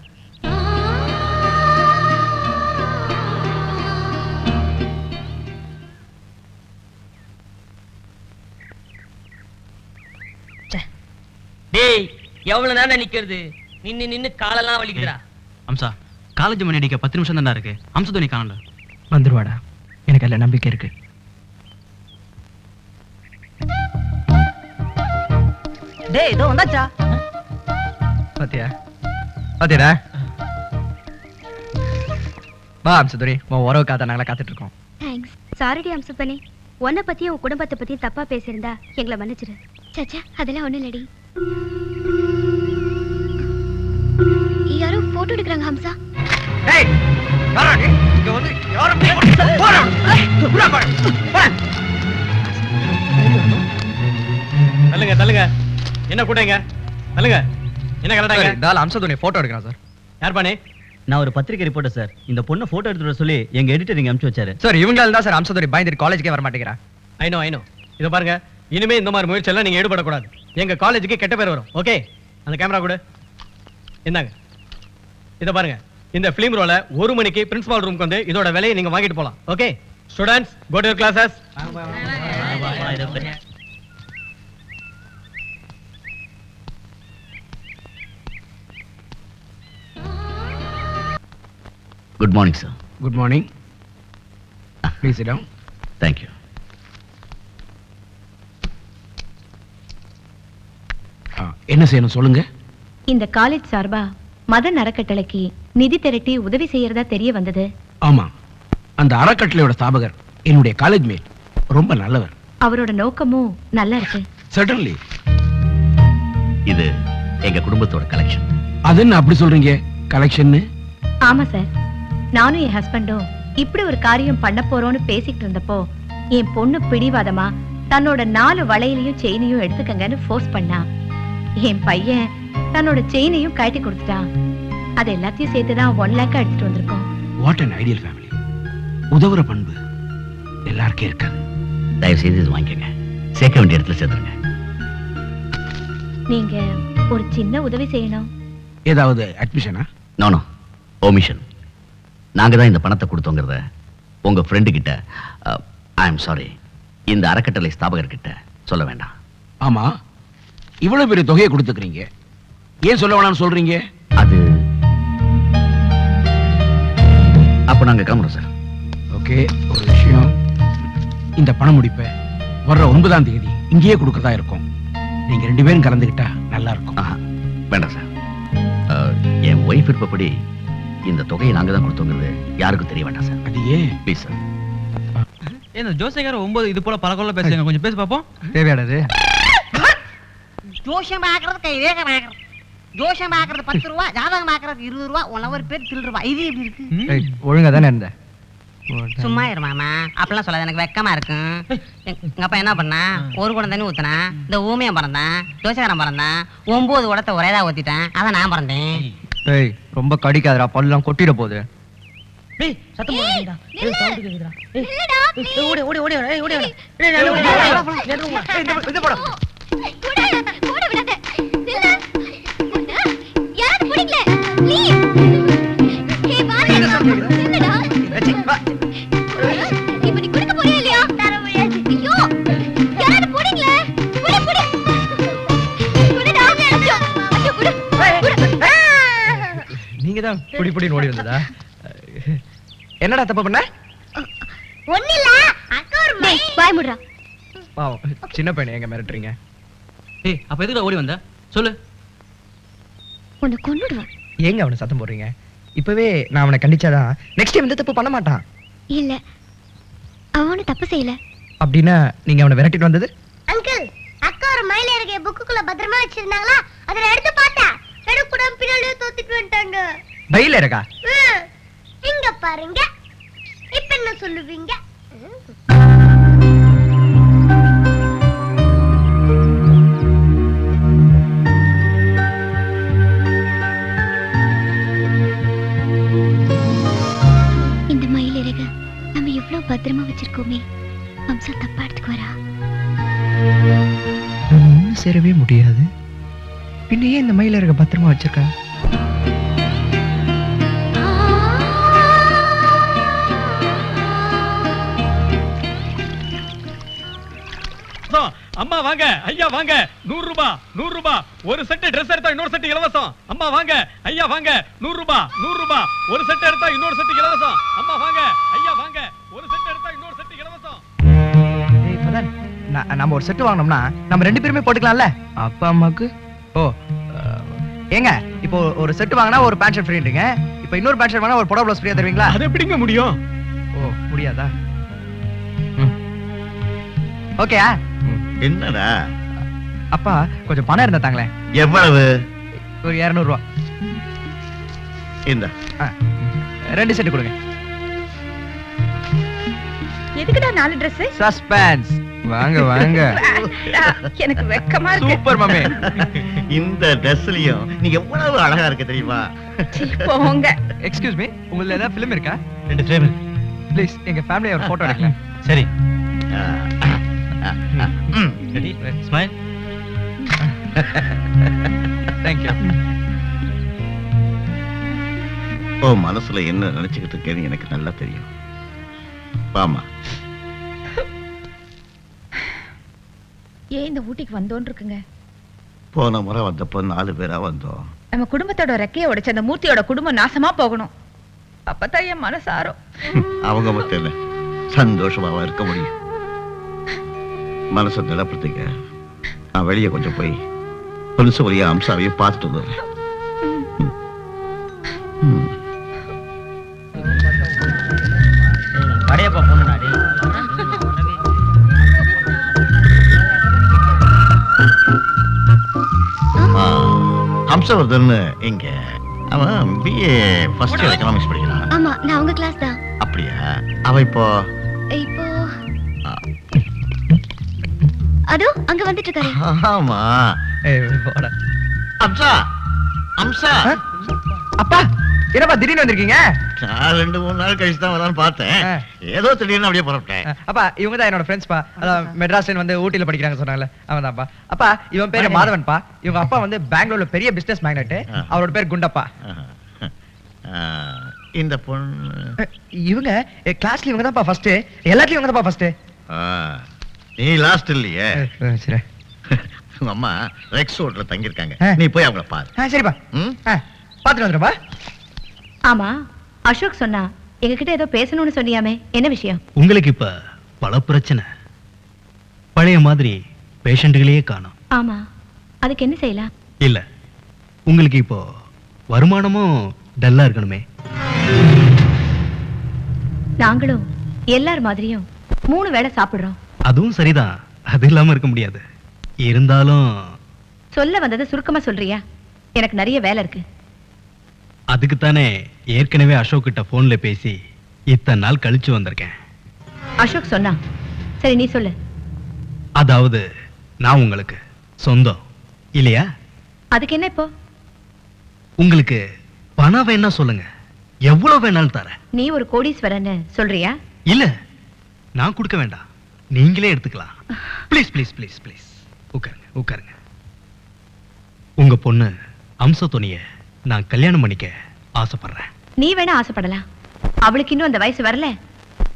டேய், எவ்வளவு நேரம் நிக்கிறது? நின்னு காலெல்லாம் வலிக்குதுடா. அம்சா, காலேஜ் மணி அடிக்க 10 நிமிஷம் தான்டா இருக்கு. அம்சத்தோனி காணல. வந்துருவாடா, எனக்கு அதுல நம்பிக்கை இருக்கு. டேய், இதோ வந்தாச்சா. பாத்தியா பாத்தியாடா? வா அம்சதுரை, உன் உறவுக்காக நாங்களா காத்துட்டு இருக்கோம். தேங்க்ஸ். சாரிடி அம்சப்பனே, உன்னை பத்தியும் உன் குடும்பத்தை பத்தியும் தப்பா பேசியிருந்தா எங்களை மன்னிச்சிரு. சச்சா, அதெல்லாம் ஒண்ணும் இல்லடி. யாரோ போட்டோ எடுக்கிறாங்க ஹம்சா. டேய், யாரா நீ? இங்க வந்து யாரும் போடா. புறா பாரு. தள்ளுங்க தள்ளுங்க, என்ன கூட்டங்க? தள்ளுங்க, என்ன கலடாங்க? டால் அம்சதுரை போட்டோ எடுக்கறான் சார். யார் பானே? நான் ஒரு பத்திரிகை ரிப்போர்ட்டர் சார். இந்த பொண்ணை போட்டோ எடுத்து வர சொல்லி எங்க எடிட்டர் இங்க அனுப்பிச்சு வச்சாரு சார். இவங்களால தான் சார் அம்சதுரை பயந்து காலேஜ்க்கே வர மாட்டேங்கிறா. ஐ நோ இத பாருங்க, இனிமே இந்த மாதிரி முயற்சி எல்லாம் நீங்க ஈடுபடக்கூடாது. எங்க காலேஜுக்கு கெட்ட பேர் வரும். ஓகே, அந்த கேமரா கூட என்னங்க. இத பாருங்க, இந்த ஃபிலிம் ரோல 1 மணிக்கு பிரின்சிபால் ரூமுக்கு வந்து இதோட விலையை நீங்க வாங்கிட்டு போலாம். Okay students, go to your classes. Good morning sir. Good morning. Please sit down. Thank you. என்ன செய்யணும் சொல்லுங்க. இந்த காலேஜ் சார்பா மதன் அறக்கட்டளைக்கு நிதி திரட்டி உதவி செய்யறதா தெரிய வந்தது. ஆமா, அந்த அறக்கட்டளையோட ஸ்தாபகர் என்னுடைய காலேஜ் மேட், ரொம்ப நல்லவர். அவரோட நோக்கமும் நல்லா இருக்கு. சர்டன்லி. இது எங்க குடும்பத்தோட கலெக்ஷன். அது என்ன அப்படி சொல்றீங்க, கலெக்ஷன்? ஆமா சார், நானும் என் ஹஸ்பண்டும் இப்படி ஒரு காரியம் பண்ண போறோம்னு பேசிட்டு இருந்தப்போ என் பொண்ணு பிடிவாதமா தன்னோட 4 வளையலையும் செயினையும் எடுத்துக்கங்கன்னு ஃபோர்ஸ் பண்ணா. என் பையன் தன்னோட செயினையும் கட்டி கொடுத்துட்டான். அது எல்லாத்தையும் சேர்த்துதான் 1 lakh எடுத்துட்டு வந்திருக்கோம். What an ideal family. உதவுற பண்பு எல்லாருக்கும் இருக்காது. தயவு செய்து இது வாங்கிக்கங்க, சேர்க்க வேண்டிய இடத்துல சேர்த்துருங்க. நீங்க ஒரு சின்ன உதவி செய்யணும். ஏதாவது அட்மிஷனா? நோ ஓமிஷன். நாங்க தான் இந்த பணத்தை கொடுத்தோங்கிறத உங்க ஃப்ரெண்டு கிட்ட, ஐ எம் சாரி, இந்த அறக்கட்டளை ஸ்தாபகர் கிட்ட சொல்ல வேண்டாம். ஆமா, இவ்வளவு பெரிய தொகையை கொடுத்துக்கிறீங்க, ஏன் சொல்ல வேணாம்னு சொல்றீங்க? அது அப்ப நாங்க கிளம்புறோம் சார். ஓகே, ஒரு விஷயம், இந்த பண முடிப்பை வர்ற 9ஆம் தேதி இங்கேயே கொடுக்கறதா இருக்கும். நீங்க 2 பேரும் கலந்துக்கிட்டா நல்லா இருக்கும். வேண்டாம் சார். என் ஒய்ஃப் விருப்பப்படி இந்த தொகையை நாங்க தான் கொடுத்தோங்கிறது யாருக்கும் தெரிய வேண்டாம் சார். அது ஏன்? Please sir. இந்த ஜோசியக்கார 9 இது போல பல கொள்ள பேசுங்க, கொஞ்சம் பேசி பாப்போம். தேவையானது ஜோஷம் பாக்குறது கை ரேகை பாக்குறது. ஜோஷம் பாக்குறது 10 ரூபா, ஜாதகம் பாக்குறது 20 ரூபா, உனவர் பேர் திருடுவா. இது எப்படி இருக்கு? ஒழுங்கா தானே இருந்த. சும்மா இரு மாமா, அப்பெல்லாம் சொல்லாத, எனக்கு வெக்கமா இருக்கும். எங்க அப்பா என்ன பண்ணா, ஒரு குடம் தண்ணி ஊத்துனா, இந்த ஊமையம் பிறந்தான், ஜோசியக்காரன் பிறந்தான், 9 குடத்தை ஒரேதா ஊத்திட்டேன், அதான் நான் பிறந்தேன். ஏய் ரொம்ப கடிக்காதடா, பல்லாம் கொட்டிட போகுது. டேய் சத்தம் போடாதடா. ஏய் சவுண்ட் கேக்குதுடா. இல்லடா ஓடி ஓடி ஓடி ஓடி ஓடி. இந்த போடா. கூட விடாத. இல்ல. யாரு புடிக்கல. ப்ளீஸ். ஹே வாடா. இல்லடா. இப்ப நீ குடிக்க போறியா இல்லையா? தர முடியாது. ஐயோ. யாரு புடிக்கல. புடி. குடுடா. ஐயோ குடு. நீங்க தான் புடி ஓடி வந்ததா? என்னடா தப்பு பண்ண? ஒண்ணில்ல. அக்கா ஒரு மை. பாய் முடுறா. பாவம் சின்ன பையனை எங்க மிரட்டுறீங்க? ஏய் அப்ப எதுக்குடா ஓடி வந்த சொல்லு. உன்னை கொன்னுடுவேன். ஏங்க அவனை சத்தம் போடுறீங்க? இப்பவே நான் அவனை கண்டிச்சாதான் நெக்ஸ்ட் டைம் இந்த தப்பு பண்ண மாட்டான். இல்ல. அவனு தப்பு செய்யல. அப்படின்னா நீங்க அவனை விரட்டிட்டு வந்தது? அங்கிள், அக்கா ஒரு மயில இருக்க புக்குக்குள்ள பத்திரமா வச்சிருந்தாங்களா? அத எடுத்து பார்த்தா எடுக்குடம் பின்னாடியே தோத்திட்டு வந்துட்டாங்க. பையில இருக்கா? இங்க பாருங்க. இப்ப என்ன சொல்லுவீங்க? இந்த மயில் இறக நம்ம எவ்வளவு பத்திரமா வச்சிருக்கோமே, அம்சா தப்பா எடுத்துக்கு வரா? ஒண்ணு சேரவே முடியாது. பின்ன ஏன் இந்த மயில இருக்க பத்திரமா வச்சிருக்க? அம்மா வாங்க, ஐயா வாங்க. 100 ரூபாய் 100 ரூபாய். ஒரு செட் Dress எடுத்தா இன்னொரு செட் இலவசம். அம்மா வாங்க, ஐயா வாங்க. 100 ரூபாய் 100 ரூபாய். ஒரு செட் எடுத்தா இன்னொரு செட் இலவசம். அம்மா வாங்க, ஐயா வாங்க. ஒரு செட் எடுத்தா இன்னொரு செட் இலவசம். ஏய் மதன், நம்ம ஒரு செட் வாங்கணும்னா நம்ம 2 பேருமே போட்டுக்கலாம்ல? அப்பா அம்மாக்கு ஏங்க இப்போ ஒரு செட் வாங்கினா ஒரு பேண்ட் ஷர்ட் ஃப்ரீன்றீங்க. இப்போ இன்னொரு பேண்ட் ஷர்ட் வாங்கினா ஒரு புடவை ப்ளவுஸ் ஃப்ரீயா தருவீங்களா? அது எப்படிங்க முடியும்? ஓ முடியாதா? ஓகே. என்னடா அப்பா கொஞ்சம் பணம் இருந்தா தாங்களே. எவ்வளவு? ஒரு 200 ரூபாய். இந்த 2 செட் கொடுங்க. எதுக்குடா 4 Dress? சஸ்பென்ஸ். வாங்க வாங்க. எனக்கு வெக்கமா இருக்கு. சூப்பர் மாமே. இந்த Dressலயும் நீ எவ்வளவு அழகா இருக்க தெரியுமா? போங்க. எக்ஸ்கியூஸ் மீ, உங்களுக்கு ஏதாவது ஃபிலிம் இருக்கா? 2 ஃப்ரேம். ப்ளீஸ் எங்க ஃபேமிலியை ஒரு போட்டோ எடுக்கலாம். சரி. Ready smile. Thank you. ஓ மனசுல என்ன நினைச்சுக்கிட்டு இருக்கேன்னு எனக்கு நல்லா தெரியும். பாமா. ஏன் இந்த ஊட்டிக்கு வந்தோன்னு இருக்குங்க? போன முறை வந்தப்போ 4 பேரா வந்தோம். நம்ம குடும்பத்தோட ரெக்கைய உடைச்ச அந்த மூர்த்தியோட குடும்பம் நாசமா போகணும். அப்பதான் என் மனசாரும். அவங்க மட்டும் இல்ல, சந்தோஷமாவா இருக்க முடியும். மனசை நிலப்படுத்திக்க. நான் வெளியே கொஞ்சம் போய் புலிசோரியா அம்சாவையும் பார்த்துட்டு வந்துடுறேன். படையப்பா பொண்ணுடாடி. ஹம்சவர்தன் இங்க அவன் BA ஃபர்ஸ்ட் இயர் எக்கனாமிக்ஸ் படிக்கிறான். ஆமா, நான் உங்க கிளாஸ் தான். அப்படியா? அவ இப்போ அதோ அங்க வந்துட்டு இருக்காரு. ஆமா. போடா. அம்சா அம்சா. அப்பா என்னப்பா திடீர்னு வந்திருக்கீங்க? நான் 2-3 நாள் கழிச்சு தான் வரலான்னு பார்த்தேன். ஏதோ திடீர்னு அப்படியே புறப்பட்டேன். அப்பா இவங்க தான் என்னோட ஃப்ரெண்ட்ஸ்பா. அதான் மெட்ராஸ்ல வந்து ஊட்டில படிக்கிறாங்க சொன்னாங்கல்ல, அவன் தான்ப்பா. அப்பா இவன் பேரு மாதவன்பா. இவங்க அப்பா வந்து பெங்களூர்ல பெரிய பிசினஸ் மேக்னட். அவரோட பேர் குண்டப்பா. இந்த பொண்ணு இவங்க கிளாஸ்ல இவங்க தான்ப்பா ஃபர்ஸ்ட். எல்லாத்துலயும் இவங்க தான்ப்பா ஃபர்ஸ்ட். நீ லாஸ்ட் இல்லையே. சரி. உங்க அம்மா ரெக்ஸ் ஹோட்டல்ல தங்கி இருக்காங்க. நீ போய் அவங்கள பாரு. சரிப்பா. பாத்துட்டு வந்துடுப்பா. ஆமா, அசோக் சொன்னா எங்ககிட்ட ஏதோ பேசணும்னு சொன்னியாமே, என்ன விஷயம்? உங்களுக்கு இப்ப பல பிரச்சனை. பழைய மாதிரி பேஷண்ட்டுகளையே காணோம். ஆமா, அதுக்கு என்ன செய்யலாம்? இல்ல, உங்களுக்கு இப்போ வருமானமும் டல்லா இருக்கணுமே. நாங்களும் எல்லார் மாதிரியும் 3 வேளை சாப்பிடுறோம். அதுவும் சரிதான், அது இல்லாம இருக்க முடியாது. இருந்தாலும் சொல்ல வந்ததை சுருக்கமா சொல்றியா? எனக்கு நிறைய வேலை இருக்கு. அதுக்குத்தானே ஏற்கனவே அசோக் கிட்ட போன்ல பேசி இத்தனை நாள் கழிச்சு வந்திருக்கேன். அசோக் சொன்னா. சரி, நீ சொல்லு. அதாவது நான் உங்களுக்கு சொந்தம் இல்லையா? அதுக்கு என்ன இப்போ? உங்களுக்கு பணம் வேணா சொல்லுங்க, எவ்வளவு வேணாலும் தரேன். நீ ஒரு கோடீஸ்வரன்னு சொல்றியா? இல்ல, நான் கொடுக்க வேண்டாம், நீங்களே எடுத்துக்கலாம். ப்ளீஸ் ப்ளீஸ் ப்ளீஸ் ப்ளீஸ் உட்காருங்க உட்காருங்க. உங்க பொண்ணு அம்சத்துணிய நான் கல்யாணம் பண்ணிக்க ஆசைப்படுறேன். நீ வேணா ஆசைப்படலாம், அவளுக்கு இன்னும் அந்த வயசு வரல,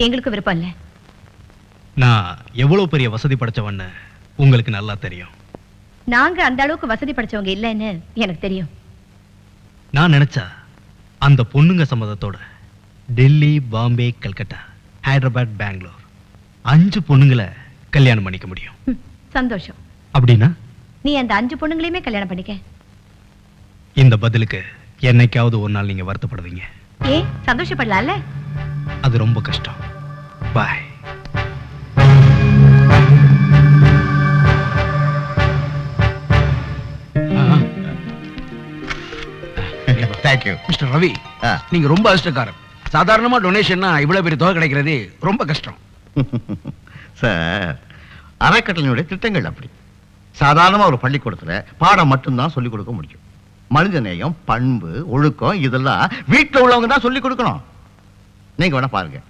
எங்களுக்கு விருப்பம் இல்ல. நான் எவ்வளவு பெரிய வசதி படைச்சவன்னு உங்களுக்கு நல்லா தெரியும். நாங்க அந்த அளவுக்கு வசதி படைச்சவங்க இல்லைன்னு எனக்கு தெரியும். நான் நினைச்சா அந்த பொண்ணுங்க சம்மதத்தோட டெல்லி, பாம்பே, கல்கட்டா, ஹைதராபாத், பெங்களூர் 5 பொண்ணுங்களை கல்யாணம் பண்ணிக்க முடியும். சந்தோஷம். அப்படின்னா நீ அந்த 5 பொண்ணுங்களையுமே கல்யாணம் பண்ணிக்க. இந்த பதிலுக்கு என்னைக்காவது ஒரு நாள் நீங்க வருத்தப்படுவீங்க. சந்தோஷப்படலாம்ல? அது ரொம்ப கஷ்டம். பாய். Thank you mister Ravi. நீங்க ரொம்ப அதிர்ஷ்டக்காரர். சாதாரணமா டொனேஷன்னா இவ்வளவு பெரிய தொகை கிடைக்கிறது ரொம்ப கஷ்டம். சார், அறக்கட்டளையினுடைய திட்டங்கள் அப்படி. சாதாரணமா ஒரு பள்ளிக்கூடத்துல பாடம் மட்டும்தான் சொல்லிக் கொடுக்க முடியும். மனித நேயம், பண்பு, ஒழுக்கம் இதெல்லாம் வீட்டுல உள்ளவங்க தான் சொல்லிக் கொடுக்கணும். நீங்க வேணா பாருங்க,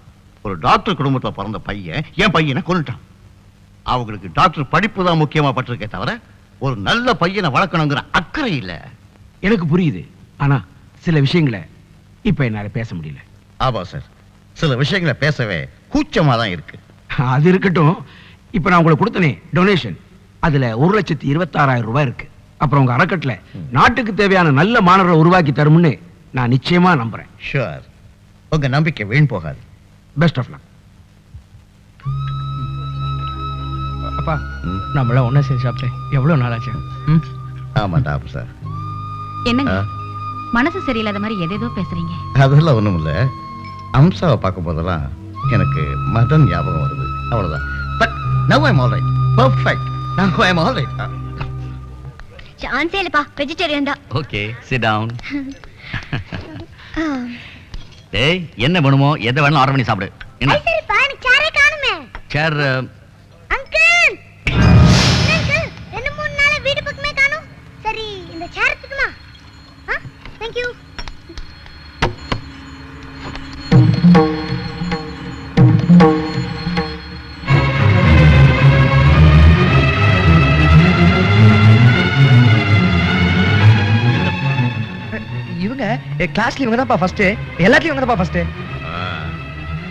ஒரு டாக்டர் குடும்பத்துல பிறந்த பையன் என் பையனை கொன்னுட்டான். அவங்களுக்கு டாக்டர் படிப்பு தான் முக்கியமா பட்டிருக்கே தவிர ஒரு நல்ல பையனை வளர்க்கணுங்கிற அக்கறை இல்ல. எனக்கு புரியுது, ஆனா சில விஷயங்களை இப்ப என்னால பேச முடியல. ஆமா சார், சில விஷயங்களை பேசவே கூச்சமா தான் இருக்கு. அது இருக்கட்டும். இப்ப நான் உங்களுக்கு கொடுத்தனே டொனேஷன், அதுல 1,26,000 ரூபாய் இருக்கு. அப்புறம் உங்க அறக்கட்டளை நாட்டுக்கு தேவையான நல்ல மாணவரை உருவாக்கி தரும்னு நான் நிச்சயமா நம்புறேன். ஷூர், உங்க நம்பிக்கை வீண் போகாது. Best of luck. அப்பா, நம்மள ஒண்ணா சேர்ந்து சாப்பிட்டேன் எவ்வளவு நாள் ஆச்சு? ஆமாண்டா சார். என்னங்க மனசு சரியில்லாத மாதிரி எதேதோ பேசுறீங்க? அதெல்லாம் ஒண்ணும் இல்ல. அம்சாவை பார்க்கும் போதெல்லாம் எனக்கு மதன் ஞாபகம் வருது, அவ்வளவுதான். But now I am all right. Perfect. Now I am all right. சான்ஸே இல்லப்பா, வெஜிடேரியன் தான். Okay, sit down. டேய், என்ன வேணுமோ எதை வேணாலும் ஆர்டர் பண்ணி சாப்பிடு. என்ன? சரிப்பா, எனக்கு சேரே காணுமே. சேர் அங்கிள், அங்கிள் 2-3 நாளா வீடு பக்கமே காணோம். சரி, இந்த சேர் எடுத்துக்குமா? Thank you. இவங்க கிளாஸ்ல இவங்க தான்ப்பா ஃபர்ஸ்ட், எல்லாத்துலயும் இவங்க தான்ப்பா ஃபர்ஸ்ட்.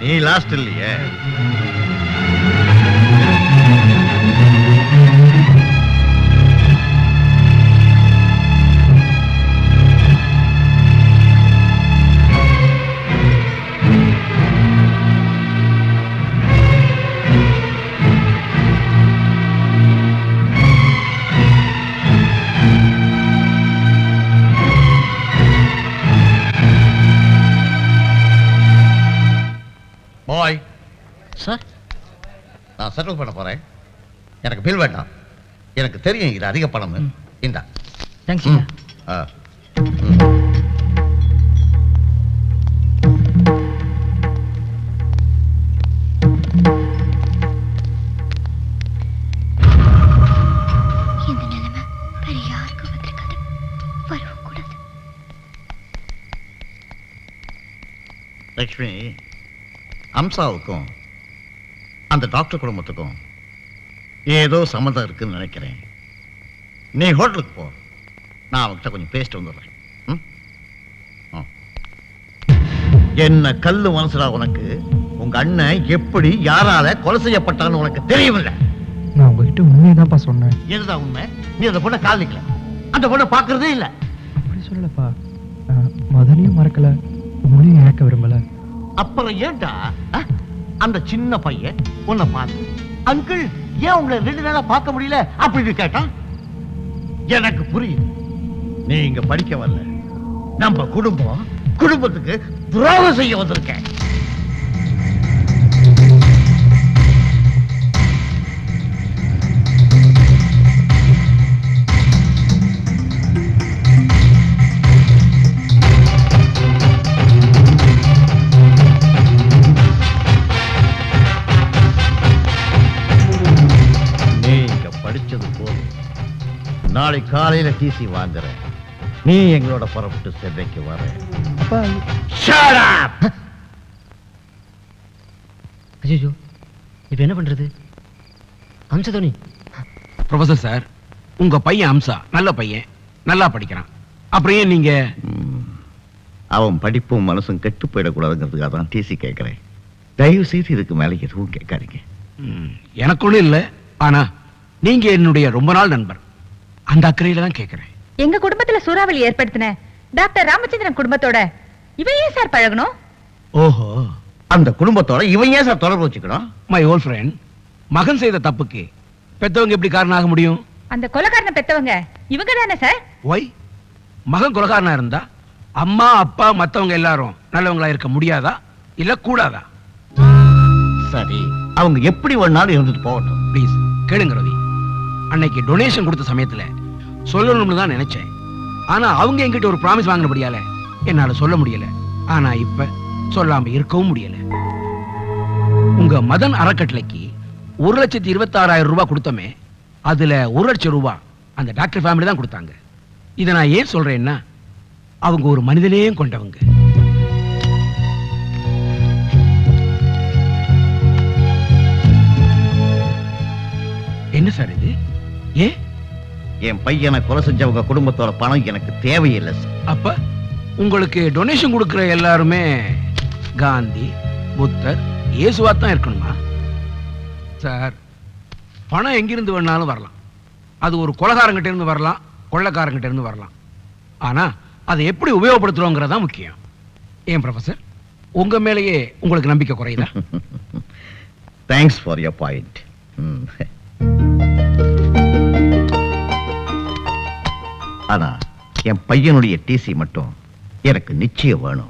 நீ லாஸ்ட் இல்லையே. பாய் சார், நான் செட்டில் பண்ண போறேன். எனக்கு பில் வேண்டாம். எனக்கு தெரியும் இது அதிக பணம். இந்தா. தேங்க்ஸ். இந்த நிலைமை வேற யாருக்கும் வந்திருக்காது, வரவும் கூடாது. லட்சுமி, அம்சாவுக்கும் அந்த டாக்டர் குடும்பத்துக்கும் ஏதோ சம்மந்தம் இருக்குன்னு நினைக்கிறேன். நீ ஹோட்டலுக்கு போ, நான் அவங்ககிட்ட கொஞ்சம் பேசிட்டு வந்துடுறேன். என்ன கல்லு மனசுடா உனக்கு? உங்க அண்ணன் எப்படி யாரால கொலை செய்யப்பட்டான்னு உனக்கு தெரியவில்லை. நான் உங்ககிட்ட உண்மையதான்ப்பா சொன்னேன். எதுதான் உண்மை? நீ அந்த பொண்ணை கால் நிக்கல, அந்த பொண்ணை பாக்குறதே இல்ல. அப்படி சொல்லலப்பா, மதனையும் மறக்கல, உங்களையும் இழக்க விரும்பல. அப்புறம் ஏன்டா அந்த சின்ன பையன் உன்னை பார்த்து அங்கிள் ஏன் உங்களை 2 நாளா பார்க்க முடியல அப்படின்னு கேட்டான். எனக்கு புரியுது, நீ இங்க படிக்க வரல, நம்ம குடும்பத்துக்கு துரோகம் செய்ய வந்திருக்கேன். நாளை காலையில டிசி வாங்குற, நீ எங்களோட புறப்பட்டு சென்னைக்கு வர. ஐயோ, இப்ப என்ன பண்றது? அம்சதோனி ப்ரொஃபசர் சார், உங்க பையன் அம்சா நல்ல பையன், நல்லா படிக்கிறான். அப்புறம் ஏன் நீங்க? அவன் படிப்பும் மனசும் கெட்டு போயிடக்கூடாதுங்கிறதுக்காக தான் டிசி கேட்கிறேன். தயவு செய்து இதுக்கு மேல எதுவும் கேட்காதீங்க. எனக்கு ஒண்ணும் இல்லை, ஆனா நீங்க என்னுடைய ரொம்ப நாள் நண்பர், அந்த அக்கறையில தான் கேட்கிறேன். எங்க குடும்பத்துல சூறாவளி ஏற்படுத்தின டாக்டர் ராமச்சந்திரன் குடும்பத்தோட இவன் ஏன் சார் பழகணும்? ஓஹோ, அந்த குடும்பத்தோட இவன் ஏன் சார் தொடர்பு வச்சுக்கணும்? மை ஓல்ட் ஃப்ரெண்ட், மகன் செய்த தப்புக்கு பெத்தவங்க எப்படி காரணம் ஆக முடியும்? அந்த கொலைகாரனை பெத்தவங்க இவங்க தானே சார்? ஒய், மகன் கொலைகாரனா இருந்தா அம்மா அப்பா மத்தவங்க எல்லாரும் நல்லவங்களா இருக்க முடியாதா இல்ல கூடாதா? சரி, அவங்க எப்படி வேணாலும் இருந்துட்டு போகட்டும். ப்ளீஸ் கேளுங்க ரவி. அன்னைக்கு டொனேஷன் கொடுத்த சமயத்துல சொல்லணும்னு தான் நினைச்சேன். ஆனா அவங்க என்கிட்ட ஒரு ப்ராமிஸ் வாங்கினபடியால என்னால சொல்ல முடியல. ஆனா இப்ப சொல்லாம இருக்கவும் முடியல. உங்க மதன் அறக்கட்டளைக்கு 1,26,000 ரூபாய் கொடுத்தமே, அதுல 1 லட்சம் ரூபாய் அந்த டாக்டர் ஃபேமிலி தான் கொடுத்தாங்க. இதை நான் ஏன் சொல்றேன்னா, அவங்க ஒரு மனிதனையும் கொண்டவங்க. என்ன சார் இது? ஏன் என் பையனை கொலை செஞ்சவங்க குடும்பத்தோட பணம் எனக்கு தேவையில்லை சார். அப்ப உங்களுக்கு டொனேஷன் கொடுக்கிற எல்லாருமே காந்தி, புத்தர், இயேசுவா தான் இருக்கணுமா? சார், பணம் எங்கிருந்து வேணாலும் வரலாம். அது ஒரு கொலைகாரங்கிட்ட இருந்து வரலாம், கொள்ளைக்காரங்கிட்ட இருந்து வரலாம். ஆனா அதை எப்படி உபயோகப்படுத்துறோங்கிறதா முக்கியம். ஏன் ப்ரொஃபசர், உங்க மேலேயே உங்களுக்கு நம்பிக்கை குறையுதா? Thanks for your point. ஆனா என் பையனுடைய டிசி மட்டும் எனக்கு நிச்சயம் வேணும்.